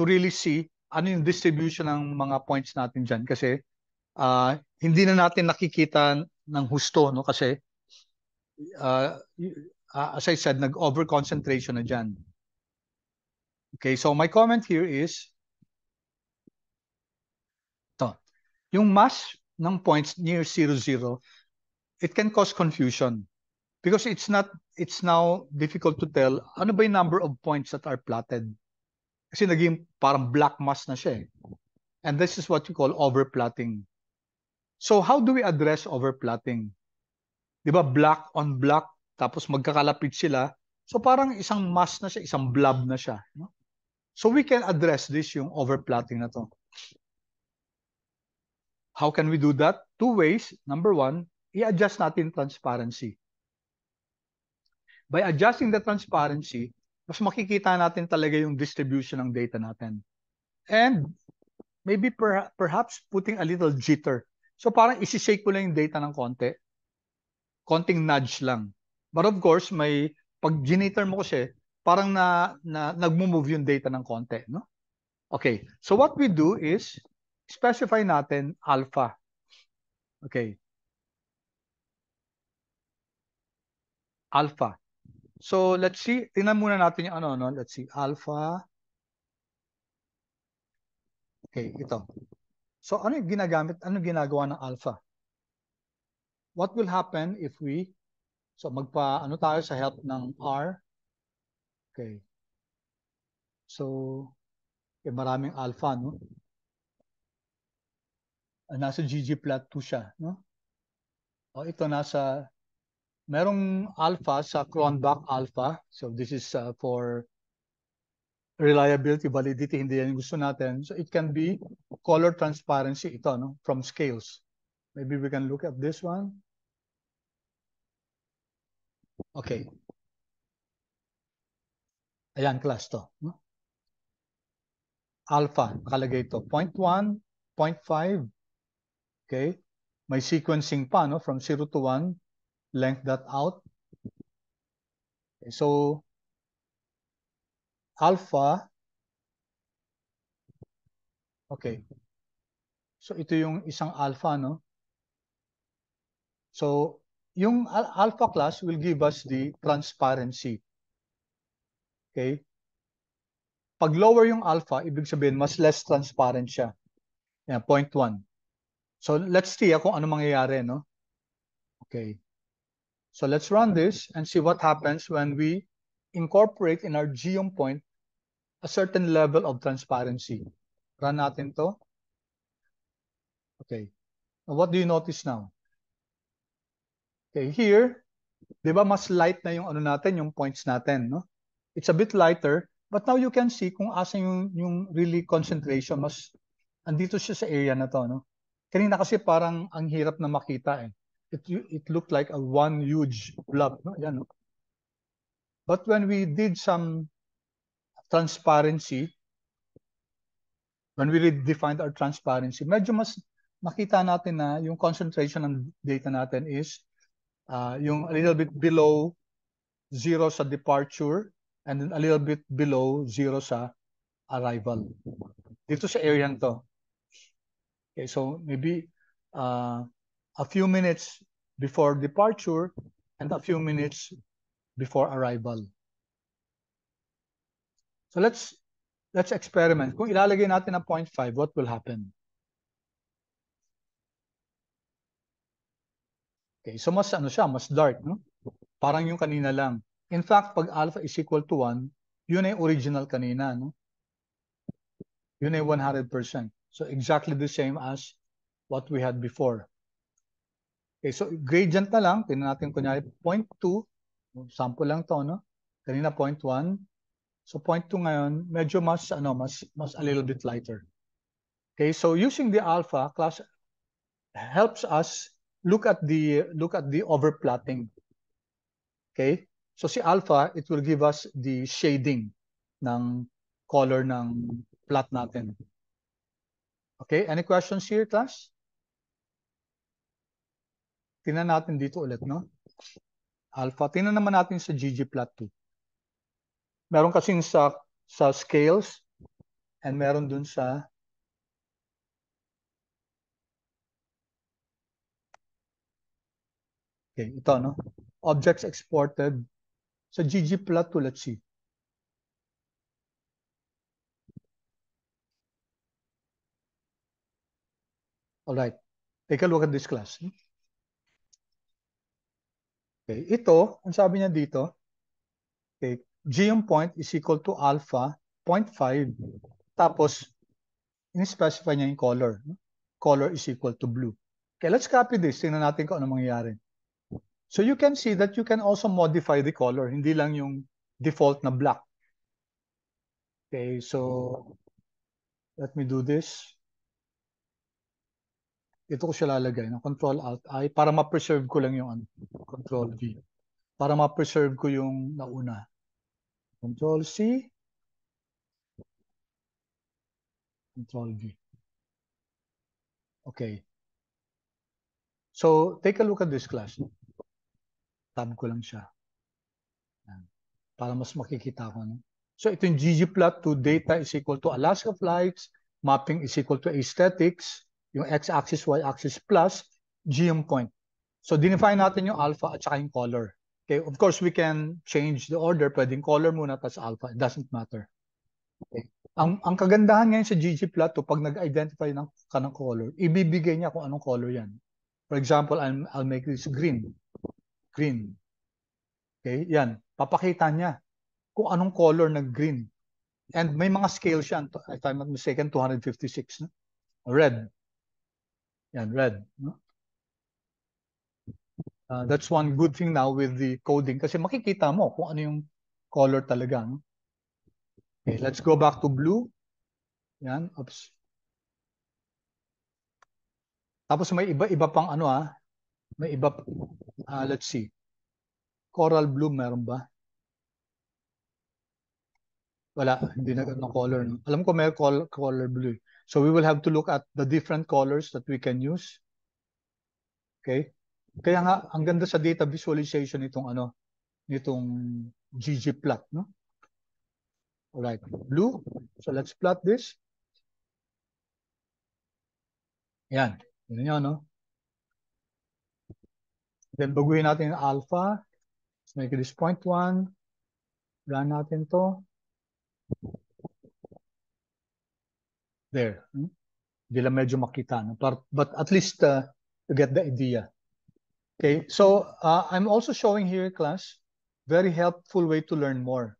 really see ano yung distribution ng mga points natin dyan kasi hindi na natin nakikita ng husto, no? Kasi as I said, nag-over-concentration na dyan. Okay, so my comment here is ito. Yung mass ng points near 0, 0, it can cause confusion because it's now difficult to tell ano ba yung number of points that are plotted. Kasi naging parang black mass na siya eh. And this is what you call overplotting. So how do we address overplotting? Di ba black on black, tapos magkakalapit sila. So parang isang mass na siya, isang blob na siya. No? So we can address this, yung overplotting na to. How can we do that? Two ways. Number one, i-adjust natin transparency. By adjusting the transparency, mas makikita natin talaga yung distribution ng data natin. And maybe perhaps putting a little jitter. So parang isi-shake ko lang yung data ng konti. Konting nudge lang. But of course, pag jitter mo kasi, parang nagmo-move yung data ng konti. No? Okay, so what we do is, specify natin alpha. Okay. Alpha. So let's see, tingnan muna natin yung ano, no? Let's see, alpha. Okay, ito. So ano yung ginagamit, ano ginagawa ng alpha? What will happen if we, so ano tayo sa help ng R. Okay. So, okay, maraming alpha, no? Nasa ggplot2 siya, no? O ito merong alpha sa Cronbach alpha. So this is for reliability, validity, hindi yan yung gusto natin. So it can be color transparency, ito, no? From scales. Maybe we can look at this one. Okay. Ayan, class to. No? Alpha, nakalagay ito. 0.1, 0.5. Okay. May sequencing pa, no? From 0 to 1. Length that out. Okay, so, alpha. Okay. So, ito yung isang alpha, no? So, yung alpha class will give us the transparency. Okay. Pag lower yung alpha, ibig sabihin, mas less transparent siya. Yan, 0.1. So, let's see kung ano mangyayari, no? Okay. So, let's run this and see what happens when we incorporate in our geom point a certain level of transparency. Run natin to. Okay. Now, what do you notice now? Okay, here, di ba mas light na yung ano natin, yung points natin, no? It's a bit lighter, but now you can see kung asan yung really concentration, mas andito siya sa area na to, no? Kanina kasi parang ang hirap na makita eh. It looked like one huge blob, no? Yan, no? But when we did some transparency, when we redefined our transparency, medyo mas makita natin na yung concentration ng data natin is yung a little bit below 0 sa departure and then a little bit below 0 sa arrival. Dito sa area to. Okay, so maybe a few minutes before departure and a few minutes before arrival. So let's experiment. Kung ilalagay natin na 0.5, what will happen? Okay, so mas mas dark, no? Parang yung kanina lang. In fact, pag alpha is equal to 1, yun ay original kanina, no? Yun ay 100%. So exactly the same as what we had before. Okay, so gradient na lang. Tingnan natin kunyari 0.2. Sample lang to, no? Kanina 0.1. So 0.2 ngayon, medyo mas a little bit lighter. Okay, so using the alpha class helps us look at the overplotting. Okay? So si alpha, it will give us the shading ng color ng plot natin. Okay, any questions here, class? Tingnan natin dito ulit, no? Alpha. Tingnan naman natin sa ggplot2. Meron kasing sa scales and meron dun sa okay, ito, no? Objects exported sa ggplot2, let's see. All right. Take a look at this class. Okay, ito, ang sabi niya dito, okay, geom point is equal to alpha 0.5. Tapos, in-specify niya yung color. Color is equal to blue. Okay, let's copy this. Tingnan natin kung ano mangyayari. So you can see that you can also modify the color. Hindi lang yung default na black. Okay, so let me do this. Ito ko siya lalagay ng Control-Alt-I para ma-preserve ko lang yung ano, Control-V. Para ma-preserve ko yung nauna. Control-C, Control-V. Okay. So, take a look at this class. Tab ko lang siya. Yan. Para mas makikita ko. No? So, ito yung ggplot to data is equal to Alaska flights, mapping is equal to aesthetics, yung x-axis, y-axis plus GM point. So, dinefine natin yung alpha at saka yung color. Okay, of course, we can change the order. Pwedeng color muna, tas alpha. It doesn't matter. Okay. Ang kagandahan ngayon sa ggplot to, pag nag-identify ka ng color, ibibigay niya kung anong color yan. For example, I'll make this green. Green. Okay, yan. Papakita niya kung anong color na green. And may mga scale siya. If I'm not mistaken, 256. No? Red. Yan, red. No? That's one good thing now with the coding kasi makikita mo kung ano yung color talaga. No? Okay, let's go back to blue. Yan. Oops. Tapos may iba pang ano may iba, let's see. Coral blue meron ba? Wala, hindi na ng color. No? Alam ko may color blue. So we will have to look at the different colors that we can use. Okay? Kaya nga, ang ganda sa data visualization nitong ggplot, no? Alright, blue. So let's plot this. Yan. Yan nyo, no? Then baguhin natin yung alpha. Let's make this 0.1. Run natin to. There. Hindi lang medyo makita. No? But at least to get the idea. Okay, so I'm also showing here, class, very helpful way to learn more.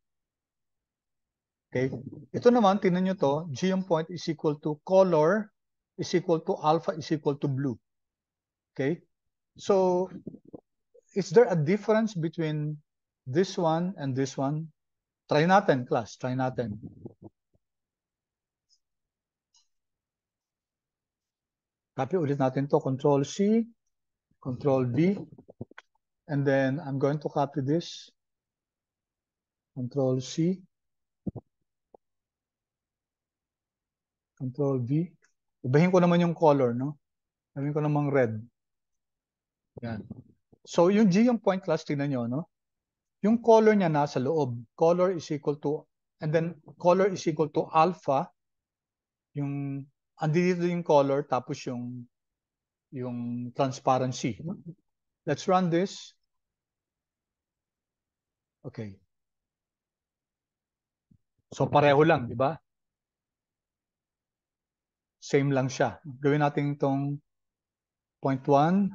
Okay, ito naman, tingnan nyo to, GM point is equal to color is equal to alpha is equal to blue. Okay, so is there a difference between this one and this one? Try natin, class, try natin. Copy ulit natin to, Control-C, Control-V, and then I'm going to copy this, Control-C, Control-V. Ibahin ko naman yung color, no? Gawin ko namang red. Yan. So, yung G yung point class, tingnan nyo, no? Yung color niya nasa loob. Color is equal to, and then color is equal to alpha. Yung, andito yung color, tapos yung transparency. No? Let's run this. Okay. So, pareho lang, di ba? Same lang siya. Gawin natin itong 0.1.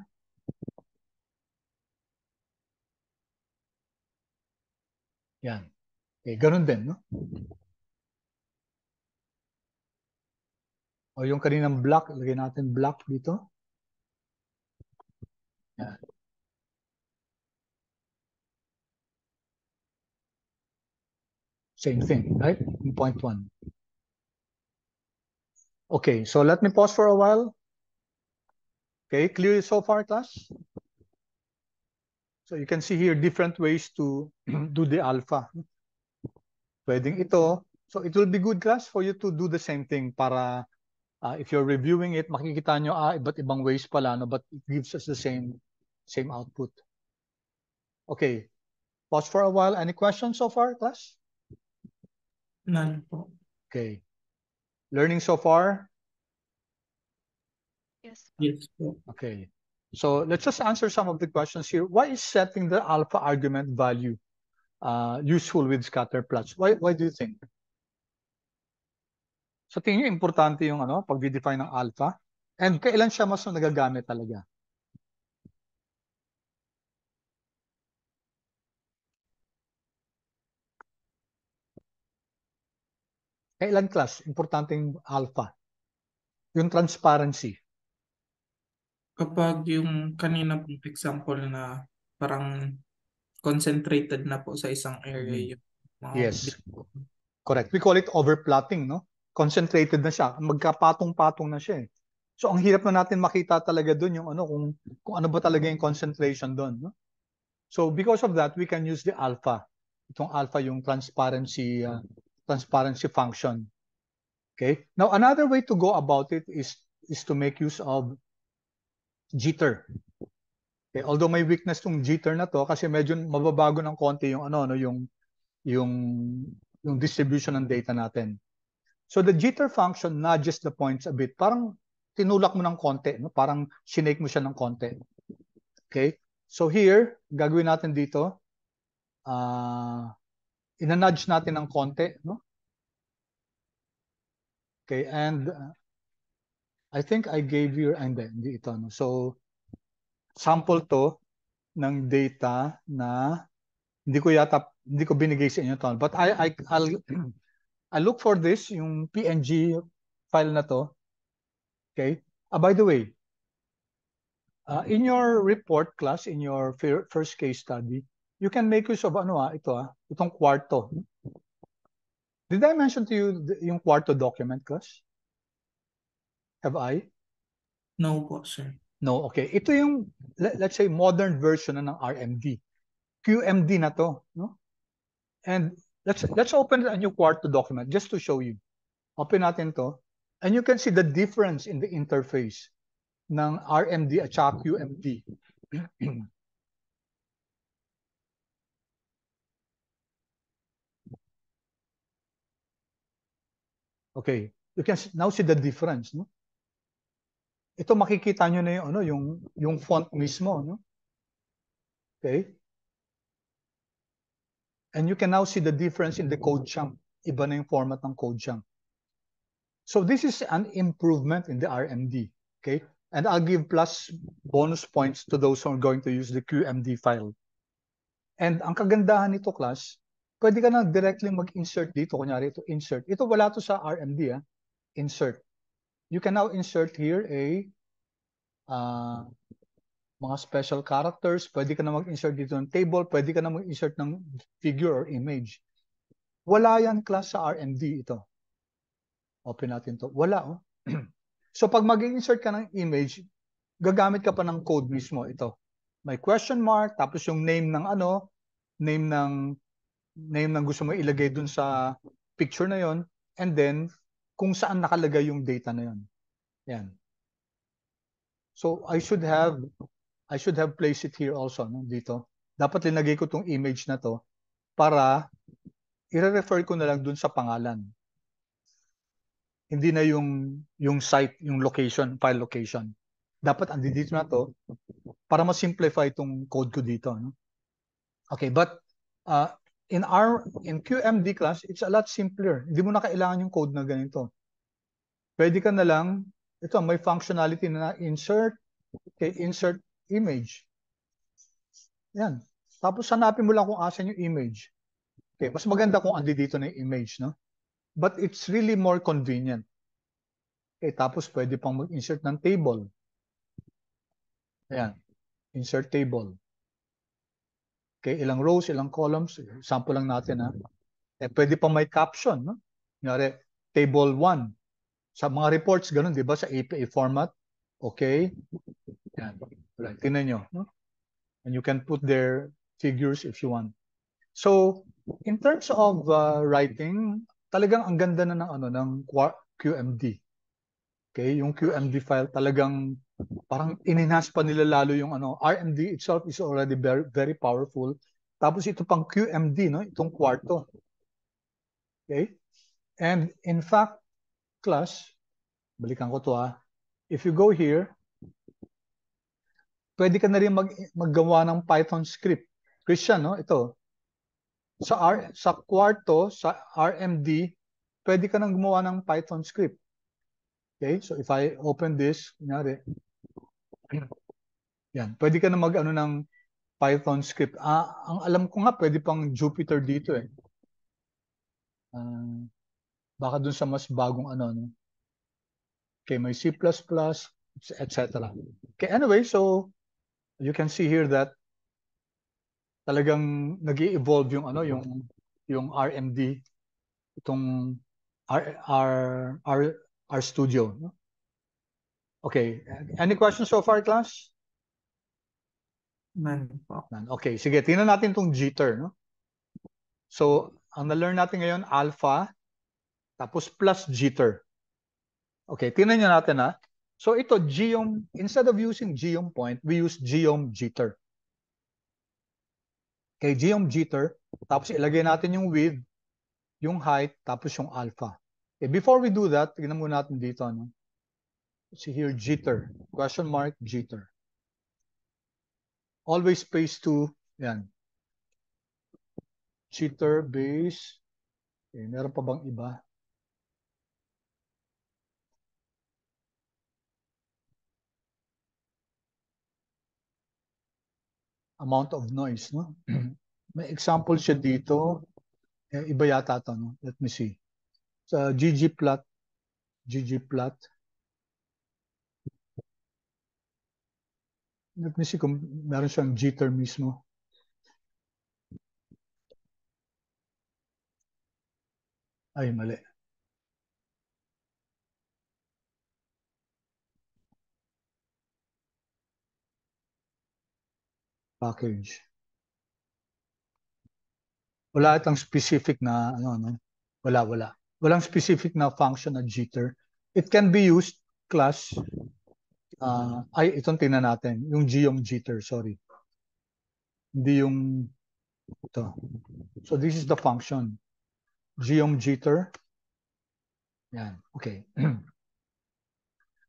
Yan. Okay, ganun din, no? O yung kaninang black, lagay natin black dito. Yan. Same thing, right? 0.1. Okay, so let me pause for a while. Okay, clear so far, class? So you can see here different ways to do the alpha. Pwedeng ito. So it will be good, class, for you to do the same thing para if you're reviewing it, makikita nyo, iba't ibang ways pala, no? But it gives us the same output. Okay, pause for a while. Any questions so far, class? None po. Okay. Learning so far? Yes. Yes po. Okay. So let's just answer some of the questions here. Why is setting the alpha argument value useful with scatter plots? Why do you think? Sa tingin niyo, importante yung pag-define ng alpha? And kailan siya mas nagagamit talaga? Kailan class? Importanteng alpha. Yung transparency. Kapag yung kanina pong example na parang concentrated na po sa isang area yung mga Yes. Correct. We call it overplotting, no? Concentrated na siya. Magkapatong-patong na siya eh. So ang hirap na natin makita talaga doon yung ano kung ano ba talaga yung concentration doon, no? So because of that, we can use the alpha. Itong alpha yung transparency function. Okay? Now another way to go about it is to make use of jitter. Okay? Although may weakness tong jitter na to kasi medyo mababago ng konti yung yung distribution ng data natin. So the jitter function nudges the points a bit. Parang tinulak mo ng konti, no? Parang sinake mo siya ng konti. Okay? So here, gagawin natin dito, ina-nudge natin ng konti, no? Okay, and I think I gave you, hindi ito, no? So sample to ng data na hindi ko binigay sa inyo to, but I'll look for this, yung PNG file na to. Okay? By the way, in your report class, in your first case study, you can make use of itong Quarto. Did I mention to you yung Quarto document class? Have I? No po, sir. No, okay. Ito yung, let's say, modern version ng RMD. QMD na to, no? And let's open a new Quarto document just to show you. Open natin to. And you can see the difference in the interface ng RMD at saka QMD. Okay, you can now see the difference, no? Ito makikita nyo na yung font mismo, no? Okay? And you can now see the difference in the code chunk. Iba na yung format ng code chunk. So this is an improvement in the RMD, okay? And I'll give plus bonus points to those who are going to use the QMD file. And ang kagandahan nito, class, pwede ka na directly mag-insert dito. Kunyari ito, insert. Ito wala to sa RMD, insert. You can now insert here mga special characters. Pwede ka na mag-insert dito ng table. Pwede ka na mag-insert ng figure or image. Wala yan, class, sa RMD ito. Open natin to. Wala, oh. So pag mag-insert ka ng image, gagamit ka pa ng code mismo. Ito. May question mark, tapos yung name ng name ng gusto mo ilagay dun sa picture na yon, and then kung saan nakalagay yung data na yon. Yan. So I should have placed it here also, no, dito. Dapat linagay ko tong image na to para i-refer ko na lang dun sa pangalan. Hindi na yung site, yung location, file location. Dapat andito na to para ma-simplify itong code ko dito, no? Okay, but in QMD class, it's a lot simpler. Hindi mo na kailangan yung code na ganito. Pwede ka na lang, ito may functionality na insert, okay, insert image. Yan. Tapos hanapin mo lang kung asan yung image. Okay, mas maganda kung andito na yung image, no? But it's really more convenient. Okay, tapos pwede pang mag-insert ng table. Ayan, insert table. Okay, ilang rows, ilang columns. Sample lang natin, ha. Pwede pang may caption, no? Kunyari, table 1. Sa mga reports, ganun, di ba? Sa API format. Okay. Yan. Right. Tingnan nyo, no? And you can put their figures if you want. So, in terms of writing, talagang ang ganda na ng QMD. Okay, yung QMD file talagang parang in-enhance pa nila lalo yung RMD itself is already very, very powerful. Tapos ito pang QMD, no? Itong Quarto. Okay? And in fact, class, balikan ko to, if you go here, pwede ka na rin maggawa ng Python script. Christian, no? Ito. Sa Quarto, sa RMD, pwede ka nang gumawa ng Python script. Okay? So if I open this, kunyari, yan, pwede ka na ng Python script. Ang alam ko nga, pwede pang Jupyter dito, eh. Baka dun sa mas bagong ano, no? Okay, may C++, etc. Okay, anyway, so you can see here that talagang nag-i-evolve yung ano, yung RMD, itong R Studio, no? Okay, any questions so far, class? None po. None. Okay, sige, tingnan natin itong jitter, no? So, ang na-learn natin ngayon, alpha, tapos plus jitter. Okay, tingnan nyo natin, ha? So, ito, geom, instead of using geom point, we use geom jitter. Okay, geom jitter, tapos ilagay natin yung width, yung height, tapos yung alpha. Okay, before we do that, tingnan muna natin dito, no? See here, jitter, question mark, jitter. Always space 2, yan. Jitter, base. Okay, meron pa bang iba? Amount of noise, no? May example siya dito. Iba yata to, no? Let me see. Sa ggplot. Let me see kung meron siyang jitter mismo. Ay, mali. Package. Wala itong specific na, ano. Wala. Walang specific na function na jitter. It can be used, class. Itong tingnan natin. Yung geom jitter, sorry. Hindi yung ito. So this is the function. Geom jitter. Yan, okay.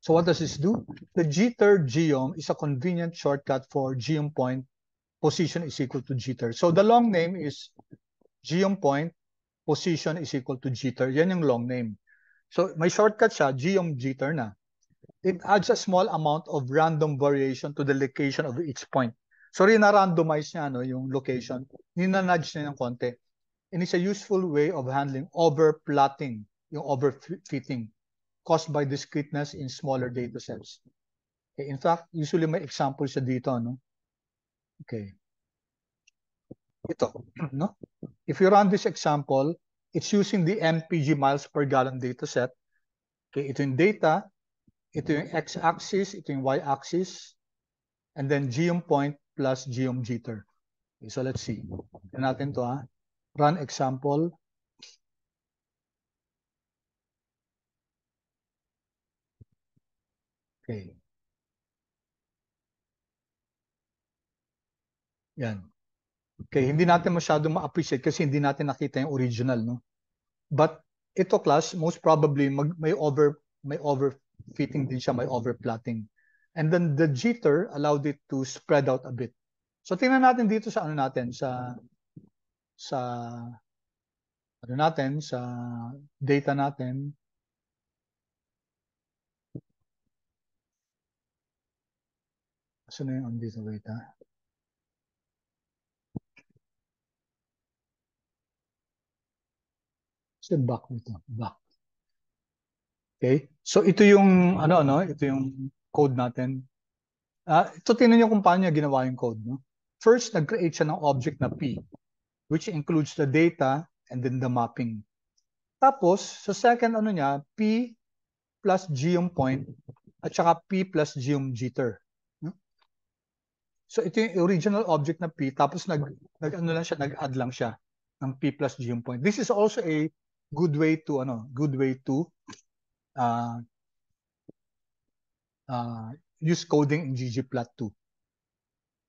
So what does this do? The jitter geom is a convenient shortcut for geom point. Position is equal to jitter. So the long name is geom point. Position is equal to jitter. Yan yung long name. So may shortcut siya, geom jitter na. It adds a small amount of random variation to the location of each point. So rin-randomize niya yung location. Ninanudge niya ng konti. And it's a useful way of handling overplotting, yung overfitting caused by discreteness in smaller data sets. Okay, in fact, usually may example siya dito, no? Okay. Ito, no? If you run this example, it's using the MPG miles per gallon data set. Okay, ito yung data, ito yung x-axis, ito yung y-axis, and then geom point plus geom jitter. Okay, so let's see. Tignan natin to, ha? Run example. Okay. Yan. Okay, hindi natin masyadong ma-appreciate kasi hindi natin nakita yung original, no? But ito, class, most probably may overfitting din siya, may overplotting. And then the jitter allowed it to spread out a bit. So tingnan natin dito sa ano natin, sa ano natin, sa data natin. Saan na yung on dito, wait, ha? Back dito, back. Okay, so ito yung ito yung code natin. Ito tingnan niyo kung paano niya ginawa yung code, no? First, nag-create siya ng object na P, which includes the data and then the mapping. Tapos, sa second niya, P plus geom point at saka P plus geom jitter. So ito yung original object na P, tapos nag-add lang siya ng P plus geom point. This is also a good way to use coding in ggplot2.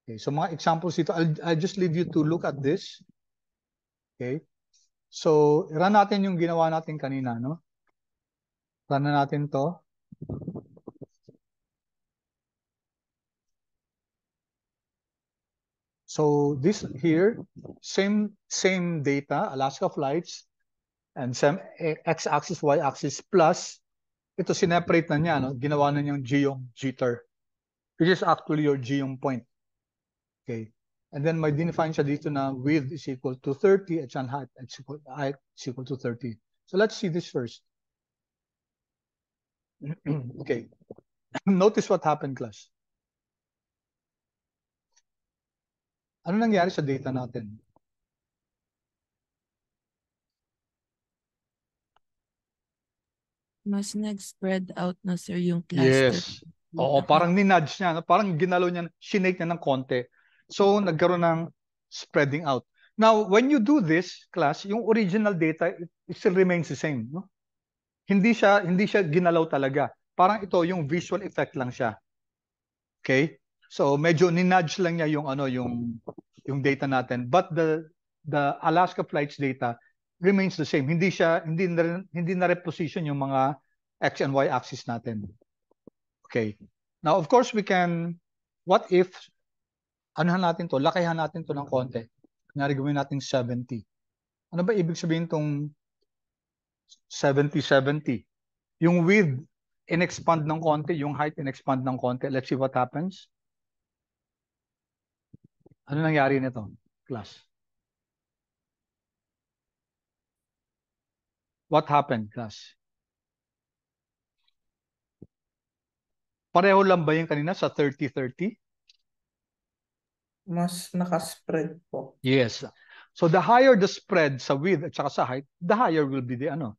Okay, so mga examples dito, I'll just leave you to look at this. Okay, so run natin yung ginawa natin kanina, no? Run na natin to. So this here, same data, Alaska flights, and same x-axis, y-axis plus, ito sineparate na niya, no? Ginawa na niyang geom jitter, which is actually your geom point. Okay. And then may define siya dito na width is equal to 30 at height is equal to 30. So let's see this first. Okay. Notice what happened, class. Ano nangyari sa data natin? Mas nag-spread out na, sir, yung cluster. Yes. Oo, parang ninudge niya, no? Parang ginalaw niya, shinake niya ng konti. So, nagkaroon ng spreading out. Now, when you do this, class, yung original data, it still remains the same. No? Hindi siya ginalaw talaga. Parang ito, yung visual effect lang siya. Okay? So, medyo ninudge lang niya yung data natin. But the Alaska flights data remains the same. Hindi na reposition yung mga X and Y axis natin. Okay. Now, of course, what if, anuhan natin to, lakihan natin to ng konti. Kunyari gawin natin 70. Ano ba ibig sabihin tong 70-70? Yung width, in-expand ng konti, yung height, in-expand ng konti. Let's see what happens. Ano nangyari nito, class? What happened, class? Pareho lang ba yung kanina sa 30-30? Mas nakaspread po. Yes. So the higher the spread sa width at saka sa height, the higher will be the ano.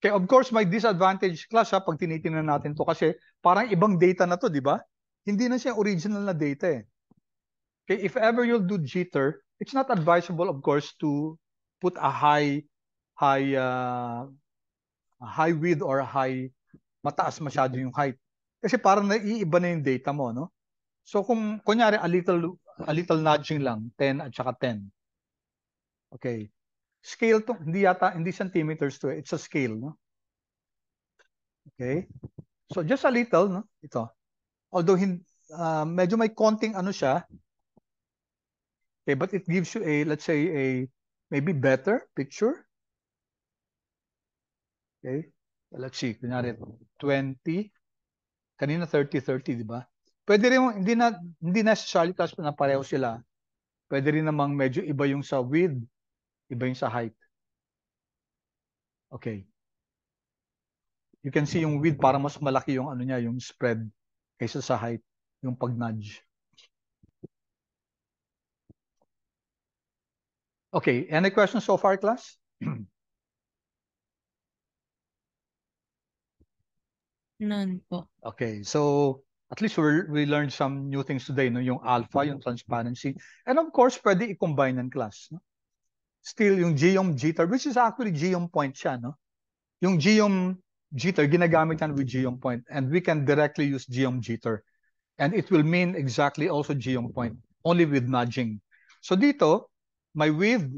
Okay, of course, may disadvantage, class, ha, pag tinitingnan natin to kasi parang ibang data na to, di ba? Hindi na siya original na data eh. Okay, if ever you'll do jitter, it's not advisable, of course, to put a high width or mataas masyado yung height. Kasi parang naiiba na yung data mo, no? So kung kunyari a little nudging lang, 10 at saka 10. Okay. Scale to, hindi centimeters to, it's a scale, no? Okay. So just a little, no? Ito. Although medyo may konting ano siya. Okay, but it gives you let's say maybe better picture. Okay. Let's see, kunyari 20. Kanina 30-30, di ba? Pwede rin, hindi necessarily class na pareho sila. Pwede rin namang medyo iba yung sa width, iba yung sa height. Okay. You can see yung width parang mas malaki yung ano niya, yung spread kaysa sa height, yung pag-nudge. Okay, any questions so far, class? None po. Okay, so at least we learned some new things today, no? Yung alpha, yung transparency. And of course, pwede i-combine ng class. No? Still, yung geom jitter, which is actually geom point siya, no? Yung geom jitter, ginagamit yan with geom point. And we can directly use geom jitter. And it will mean exactly also geom point, only with nudging. So dito, may width,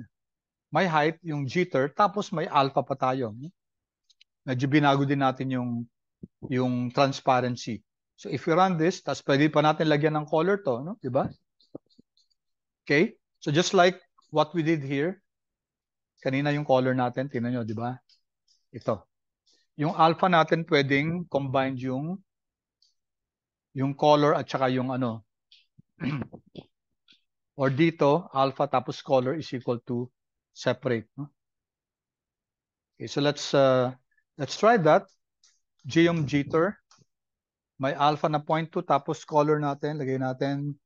may height, yung jitter, tapos may alpha pa tayo. Medyo binago din natin yung transparency. So if we run this, tas pwede pa natin lagyan ng color to, no? Diba? Okay? So just like what we did here, kanina yung color natin, tingnan nyo, diba? Ito. Yung alpha natin pwedeng combined yung color at saka yung ano. Or dito, alpha tapos color is equal to separate. No? Okay, so let's try that. Geom jitter. May alpha na 0.2 tapos color natin, lagay natin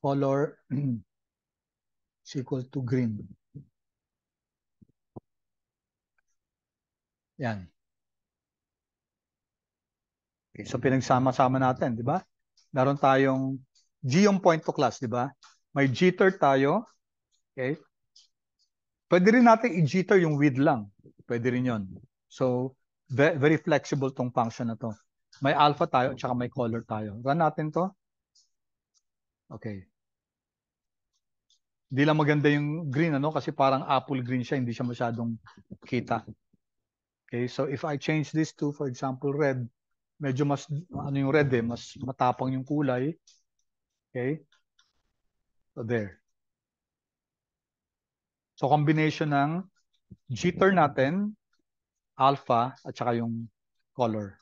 color is equal to green. Yan. Okay, so pinagsama-sama natin, di ba? Meron tayong geom point to class, di ba? May jitter tayo. Okay? Pwede rin natin i-jitter yung width lang. Pwede rin yon. So, very flexible tong function na to. May alpha tayo at saka may color tayo. Run natin to. Okay. Hindi lang maganda yung green, ano? Kasi parang apple green siya. Hindi siya masyadong kita. Okay, so if I change this to, for example, red, medyo mas, ano yung red eh, mas matapang yung kulay. Okay. So there. So combination ng jitter natin, alpha, at saka yung color.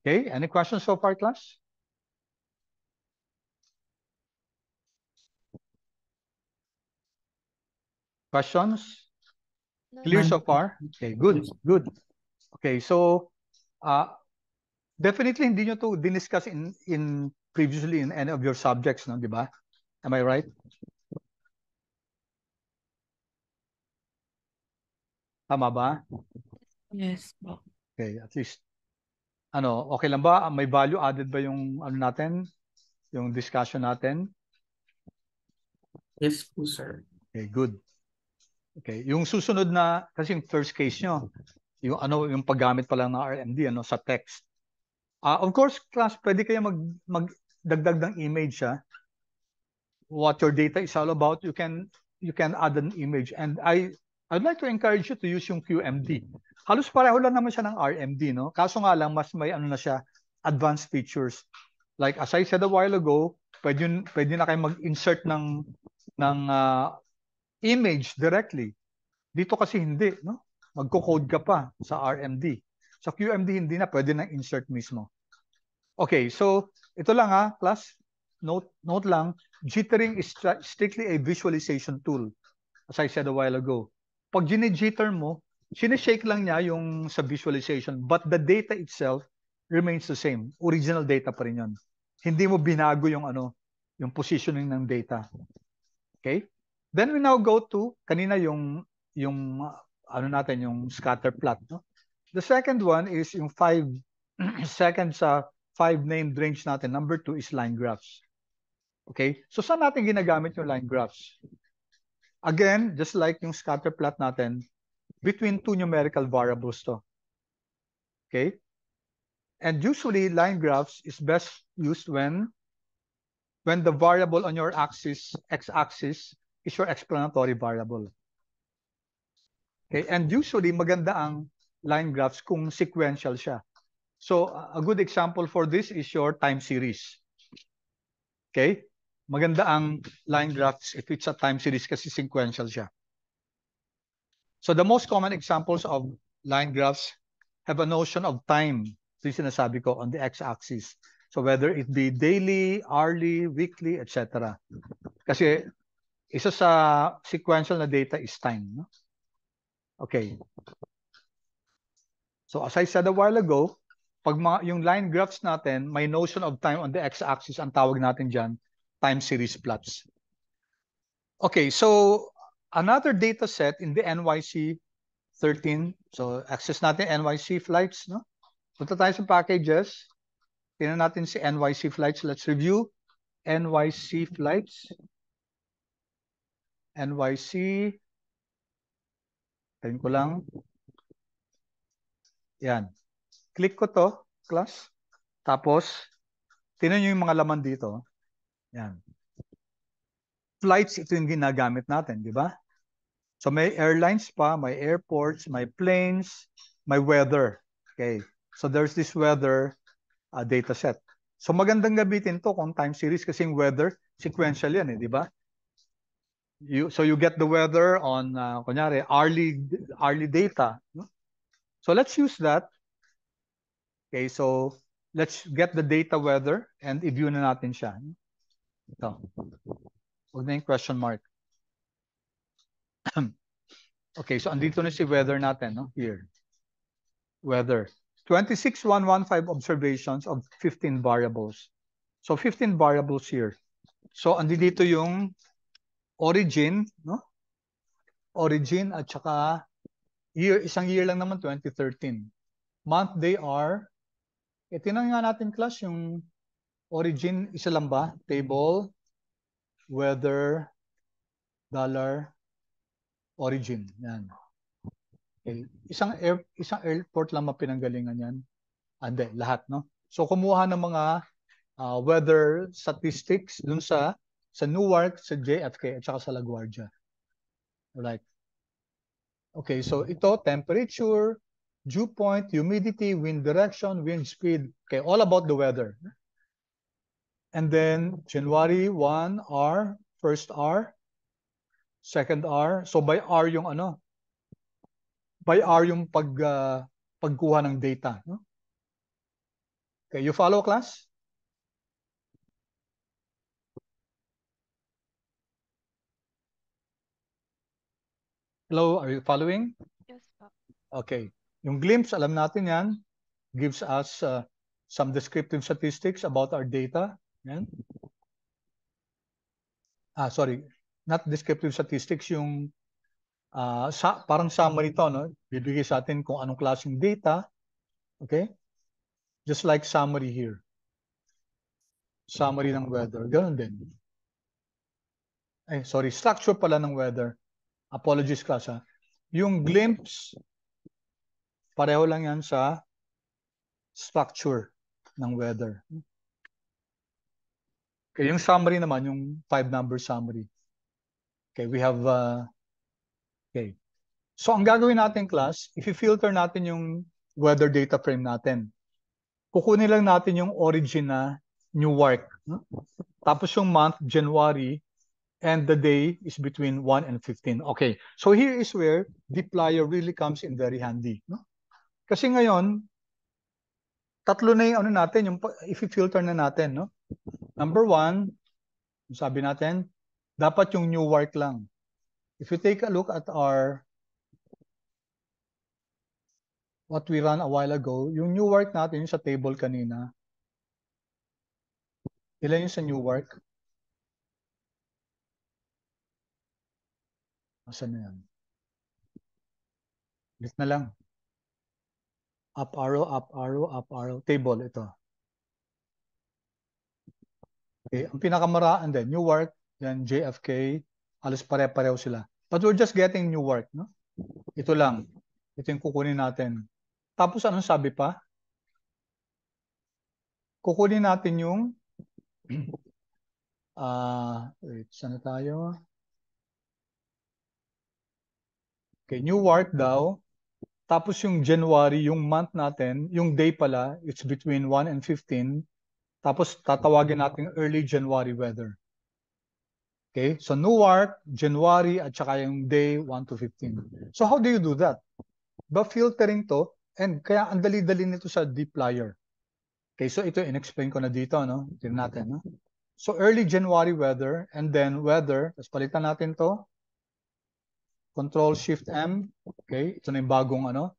Okay, any questions so far, class? Questions? No, Clear None. so far? Okay, good, good. Okay, so definitely hindi nyo to diniscuss in previously in any of your subjects, no, di ba? Am I right? Tama ba? Yes po. Okay, at least okay lang ba? May value added ba yung natin? Yung discussion natin? Yes po, sir. Okay, good. Okay, yung susunod na kasi yung first case nyo, yung paggamit pa lang ng RMD sa text. Of course, class, pwede kayo magdagdag ng image what your data is all about. You can add an image, and I'd like to encourage you to use yung QMD. Halos pareho lang naman siya ng RMD, no? Kaso nga lang mas may na siya, advanced features. Like as I said a while ago, pwede na kayo mag-insert ng image directly. Dito kasi hindi, no? Magko-code ka pa sa RMD. Sa QMD hindi na, pwede na insert mismo. Okay, so ito lang class. Note lang, jittering is strictly a visualization tool, as I said a while ago. Pag gine-jitter mo, sinishake lang niya yung sa visualization, but the data itself remains the same. Original data pa rin yun. Hindi mo binago yung yung positioning ng data. Okay? Then we now go to kanina yung natin yung scatter plot, no? The second one is yung 5 second sa 5 named range natin. Number 2 is line graphs. Okay? So saan natin ginagamit yung line graphs? Again, just like yung scatter plot natin, between two numerical variables to. Okay? And usually line graphs is best used when the variable on your axis, x-axis, is your explanatory variable. Okay? And usually maganda ang line graphs kung sequential siya. So a good example for this is your time series. Okay? Maganda ang line graphs if it's a time series kasi sequential siya. So the most common examples of line graphs have a notion of time. Ito yung sinasabi ko on the x-axis. So whether it be daily, hourly, weekly, etc. Kasi isa sa sequential na data is time. No? Okay. So as I said a while ago, pag yung line graphs natin, may notion of time on the x-axis, ang tawag natin dyan, time series plots. Okay, so another data set in the NYC 13. So access natin NYC flights, no? Punta tayo sa packages. Tingnan natin si NYC flights. Let's review NYC flights. NYC. Tingnan ko lang. Yan. Click ko to, class. Tapos, tingnan nyo yung mga laman dito. Yan. Flights, ito yung ginagamit natin, di ba? So may airlines pa, may airports, may planes, may weather. Okay. So there's this weather data set. So magandang gamitin to kung time series kasi yung weather, sequential yan di ba? So you get the weather on, kunyari, hourly data. No? So let's use that. Okay, so let's get the data weather and i-view na natin siya. Ito. Huwag na yung question mark. Okay, so andito na si weather natin, no? Here. Weather. 26,115 observations of 15 variables. So 15 variables here. So andito yung origin, no? Origin at saka year, isang year lang naman 2013. Month, day, hour. Tingnan nga natin class yung origin, isa lang ba? Table, weather, dollar, origin. Yan. Okay. Isang airport lang mapinanggalingan yan. Hindi, lahat, no? So kumuha ng mga weather statistics dun sa Newark, sa JFK, at saka sa LaGuardia. Alright. Okay, so ito, temperature, dew point, humidity, wind direction, wind speed. Okay, all about the weather. And then January 1 hour, first hour, second hour. So by hour yung by hour yung pagkuha ng data. No? Okay, you follow class? Hello, are you following? Yes po. Okay. Yung glimpse, alam natin yan, gives us some descriptive statistics about our data. Yan. Sorry, not descriptive statistics, yung parang summary to, no? Bibigay sa atin kung anong klaseng data. Okay? Just like summary here. Summary ng weather. Ganun din. Sorry, structure pala ng weather. Apologies class ha. Yung glimpse, pareho lang yan sa structure ng weather. Okay, yung summary naman, yung 5-number summary. Okay, we have, okay. So, ang gagawin natin class, i-filter natin yung weather data frame natin. Kukunin lang natin yung origin na Newark. No? Tapos yung month, January, and the day is between 1 and 15. Okay, so here is where dplyr really comes in very handy. No? Kasi ngayon, tatlo na yung ano natin, yung i-filter na natin. No? Number 1, sabi natin, dapat yung Newark lang. If you take a look at what we ran a while ago, yung Newark natin, yung sa table kanina, ilan yung sa Newark? Asan na yan? Ulit na lang. Up arrow, up arrow, up arrow. Table, ito. Okay, ang pinakamaraan din, Newark, then JFK, halos pare-pareho sila. But we're just getting Newark, no? Ito lang. Ito yung kukunin natin. Tapos anong sabi pa? Kukunin natin yung wait, saan na tayo? Okay, Newark daw. Tapos yung January, yung month natin, yung day pala, it's between 1 and 15. Tapos tatawagin natin early January weather. Okay, so Newark, January, at saka yung day 1 to 15. So how do you do that? Ba filtering to, and kaya ang dali-dali nito sa dplyr. Okay, so ito in-explain ko na dito, no? Tingnan natin, no? So early January weather, and then weather, tapos palitan natin to. Control Shift M. Okay, ito na yung bagong ano,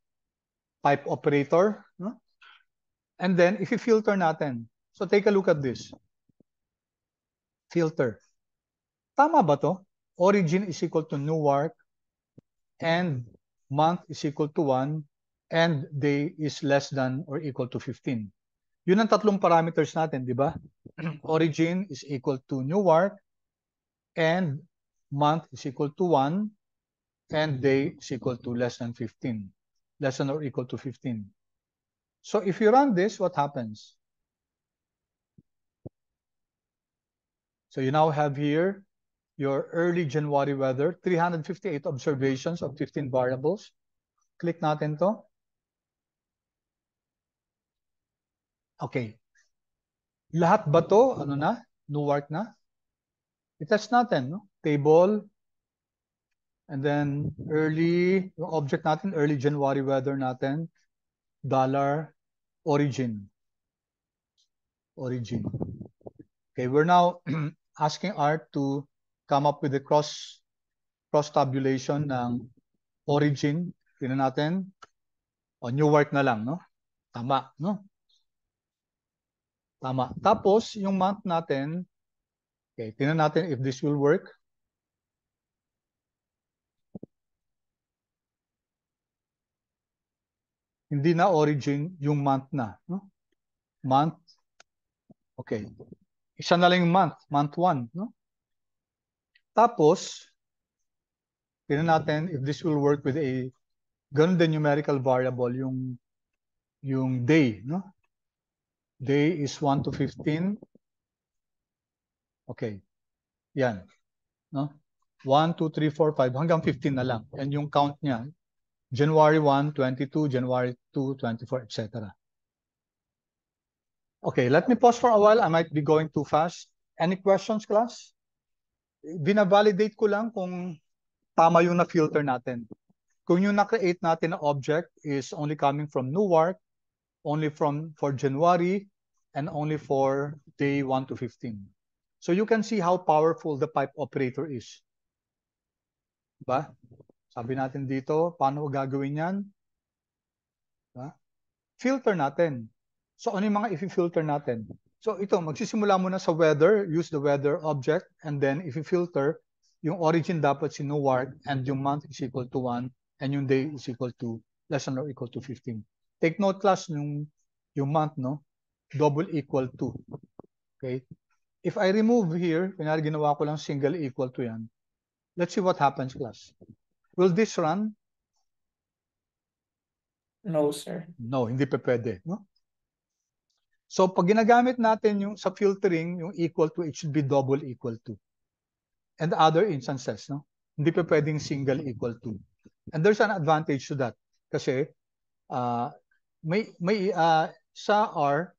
pipe operator, no? And then if i-filter natin. So take a look at this. Filter. Tama ba to? Origin is equal to Newark, and month is equal to 1, and day is less than or equal to 15. Yun ang tatlong parameters natin, di ba? Origin is equal to Newark, and month is equal to 1, and day is equal to less than 15. Less than or equal to 15. So if you run this, what happens? So you now have here your early January weather, 358 observations of 15 variables. Click natin to. Okay. Lahat ba to, ano na? Newark na? I-test natin, no? Table. And then early, yung object natin, early January weather natin, dollar, origin. Origin. Okay, we're now asking Art to come up with a cross tabulation ng origin. Tingnan natin. O, Newark na lang, no? Tama, no? Tama. Tapos, yung month natin, okay, tingnan natin if this will work. Hindi na origin yung month na, no? Month. Okay. Isa na lang yung month 1, no? Tapos, tingnan natin if this will work with a ganun din numerical variable, yung day, no? Day is 1 to 15. Okay. Yan. No? 1, 2, 3, 4, 5, hanggang 15 na lang. And yung count niya, January 1, 22, January 2, 24, etc. Okay, let me pause for a while. I might be going too fast. Any questions, class? Binavalidate ko lang kung tama yung na-filter natin. Kung yung na-create natin na object is only coming from Newark, only for January, and only for day 1 to 15. So you can see how powerful the pipe operator is. Diba? Sabi natin dito, paano gagawin yan? Diba? Filter natin. So ano yung mga i-filter natin? So ito, magsisimula muna sa weather, use the weather object, and then if you filter, yung origin dapat si Newark, and yung month is equal to 1, and yung day is equal to less than or equal to 15. Take note class, yung month, no? Double equal to. Okay? If I remove here, pinari ginawa ko lang single equal to yan. Let's see what happens class. Will this run? No, sir. No, hindi pa pwede. No? So pag ginagamit natin yung sa filtering, yung equal to, it should be double equal to. And other instances, no? Hindi pa pwedeng single equal to. And there's an advantage to that. Kasi sa R,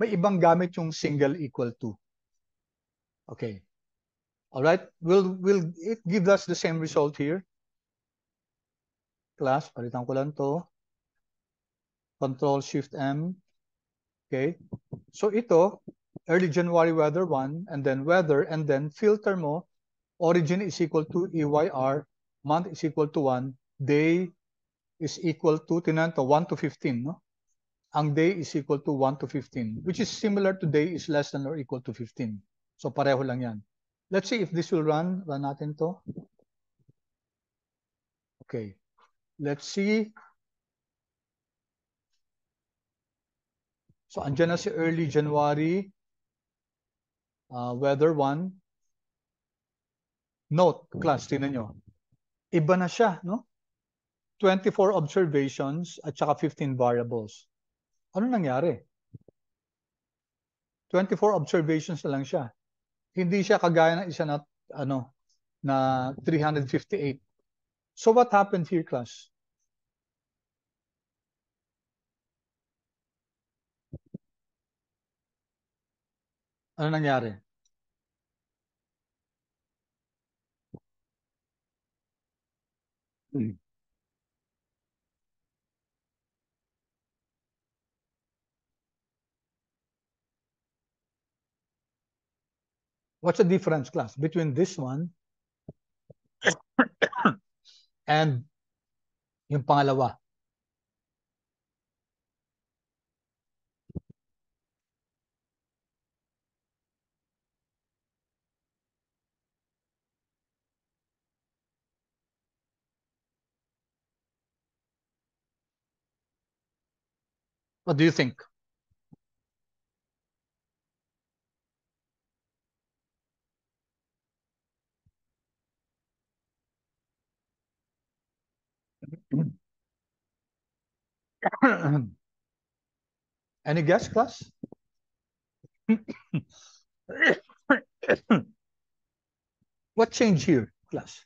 may ibang gamit yung single equal to. Okay. All right. Will it give us the same result here? Class, palitan ko lang to. Control Shift M. Okay. So ito, early January weather 1, and then weather, and then filter mo, origin is equal to EYR, month is equal to 1, day is equal to, tinan to, 1 to 15, no? Ang day is equal to 1 to 15, which is similar to day is less than or equal to 15. So pareho lang yan. Let's see if this will run. Run natin to. Okay. Let's see. So andyan na si early January weather 1. Note, class, tingnan nyo. Iba na siya, no? 24 observations at saka 15 variables. Ano nangyari? 24 observations na lang siya. Hindi siya kagaya ng isa na, na 358. So what happened here, class? Ano nangyari? What's the difference, class, between this one and yung pangalawa? What do you think? Any guess, class? What changed here, class?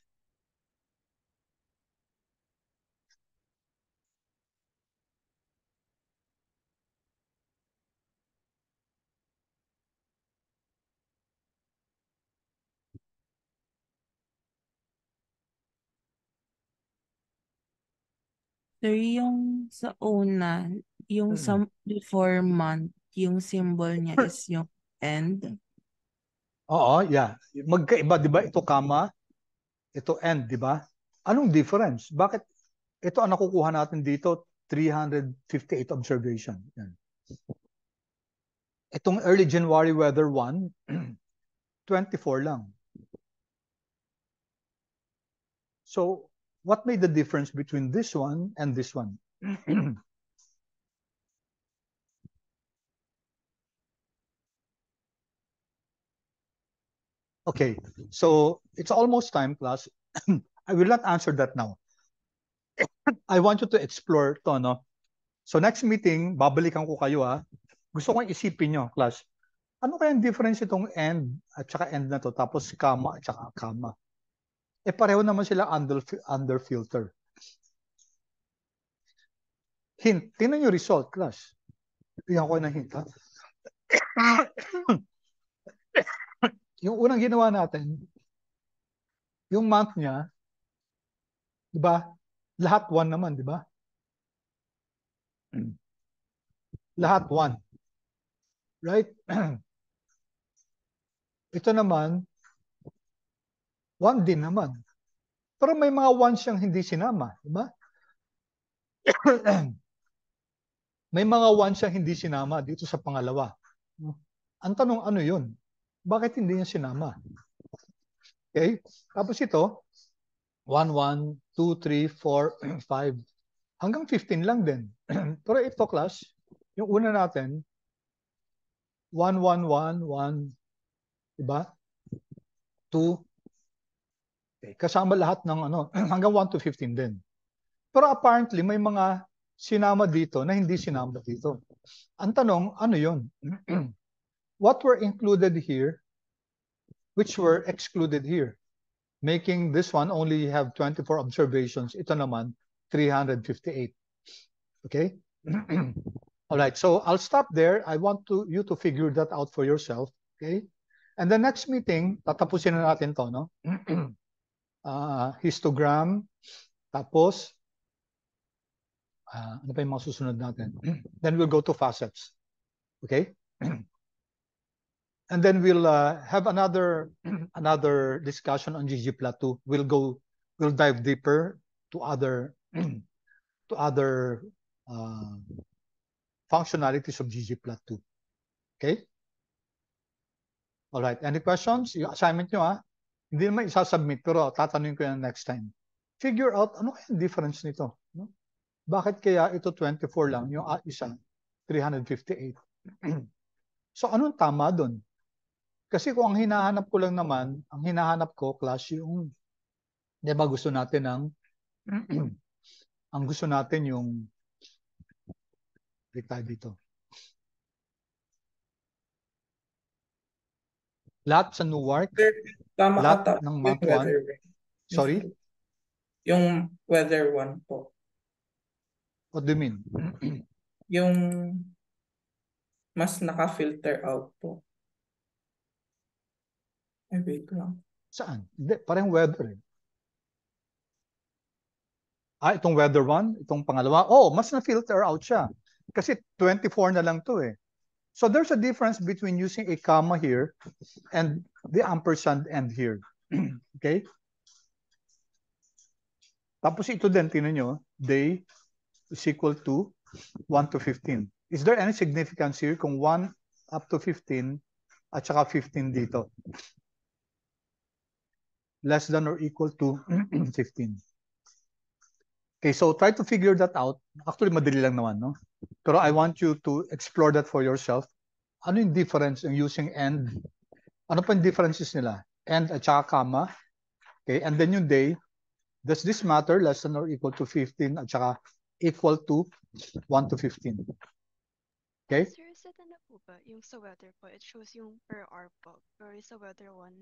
Sir, yung sa una, yung sa before month, yung symbol niya is yung end. Oo, yeah. Magkaiba, di ba? Ito comma, ito end, di ba? Anong difference? Bakit ito ang nakukuha natin dito, 358 observation. Yan. Itong early January weather 1, 24 lang. So, what made the difference between this one and this one? Okay, so it's almost time, class. I will not answer that now. I want you to explore to, no? So next meeting, babalikan ko kayo, ha? Gusto kong isipin nyo, class. Ano kaya ang difference itong end at saka end na to, tapos comma at saka comma? Eh pareho naman sila under filter. Hint, tingnan nyo result, class. Bigyan ko ng hint, ha? Yung unang ginawa natin, yung month niya, di ba? Lahat 1 naman, di ba? Lahat 1. Right? Ito naman, 1 din naman. Pero may mga ones siyang hindi sinama, di ba? May mga ones siyang hindi sinama dito sa pangalawa. Ang tanong, ano yun? Bakit hindi niya sinama? Okay? Tapos ito, 1, 1, 2, 3, 4, 5. Hanggang 15 lang din. Pero ito, class, yung una natin, 1, 1, 1, 1, diba? 2. Okay. Kasama lahat ng ano, hanggang 1 to 15 din. Pero apparently, may mga sinama dito na hindi sinama dito. Ang tanong, ano yun? What were included here, which were excluded here? Making this one only have 24 observations. Ito naman, 358. Okay? All right, so I'll stop there. I want you to figure that out for yourself. Okay? And the next meeting, tatapusin na natin to, no? Histogram, tapos, ano pa yung mga susunod natin? Then we'll go to facets. Okay? And then we'll have another discussion on ggplot2. We'll dive deeper to other functionalities of ggplot2. Okay? All right. Any questions? Yung assignment nyo, hindi naman isasubmit, pero tatanungin ko yan next time. Figure out ano kaya yung difference nito. No? Bakit kaya ito 24 lang, yung isa 358? So anong tama doon? Kasi kung ang hinahanap ko lang naman, ang hinahanap ko, class, yung, di ba gusto natin ang gusto natin yung, click tayo dito. Lahat sa Newark, Tama lahat ata ng yung month 1. weather. Sorry? Yung weather one po. What do you mean? Yung mas naka-filter out po. Ay, wait lang. Saan? Hindi, parang weather. Itong weather one, itong pangalawa. Oh, mas na-filter out siya. Kasi 24 na lang to eh. So there's a difference between using a comma here and the ampersand end here. Okay? Tapos ito din, tinan nyo, day is equal to 1 to 15. Is there any significance here kung 1 up to 15 at saka 15 dito? Less than or equal to 15. Okay, so try to figure that out. Actually, madali lang naman, no? Pero I want you to explore that for yourself. Ano yung difference in using and? Ano pa yung differences nila? And at saka comma. Okay, and then yung day, does this matter? Less than or equal to 15 at saka equal to 1 to 15. Okay? Sir, sa na po ba? Yung sa weather po, it shows yung per hour po. Pero yung sa weather one.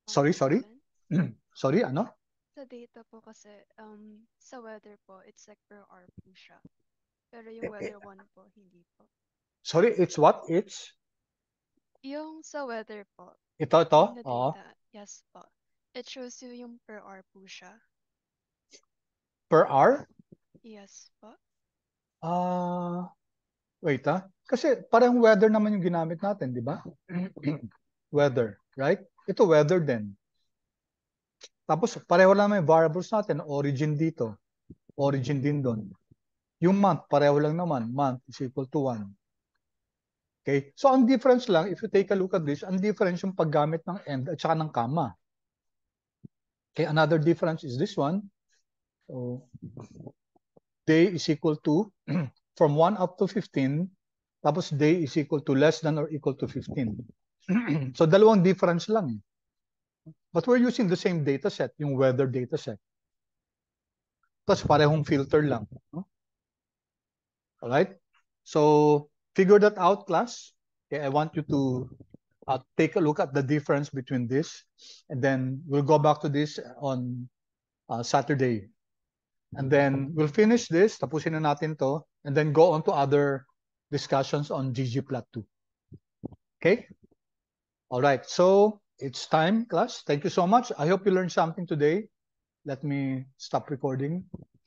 Sorry? Sorry, ano? Sa data po kasi, sa weather po, it's like per hour po siya. Pero yung weather one po, hindi po. Sorry, it's what? It's? Yung sa weather po. Ito? Yung na Oo. data, yes po. It shows you yung per hour po siya. Per hour? Yes po. Wait Kasi parang weather naman yung ginamit natin, di ba? Weather, right? Ito weather din. Tapos pareho lang may variables natin, origin dito, origin din doon. Yung month, pareho lang naman, month is equal to 1. Okay? So ang difference lang, if you take a look at this, ang difference yung paggamit ng and at saka ng comma. Okay, another difference is this one. So, day is equal to, from 1 up to 15, tapos day is equal to less than or equal to 15. So dalawang difference lang. But we're using the same data set, yung weather data set. Tapos parehong filter lang. No? Alright? So, figure that out, class. Okay, I want you to take a look at the difference between this. And then we'll go back to this on Saturday. And then we'll finish this, tapusin na natin to, and then go on to other discussions on ggplot2. Okay? All right, so it's time, class. Thank you so much. I hope you learned something today. Let me stop recording.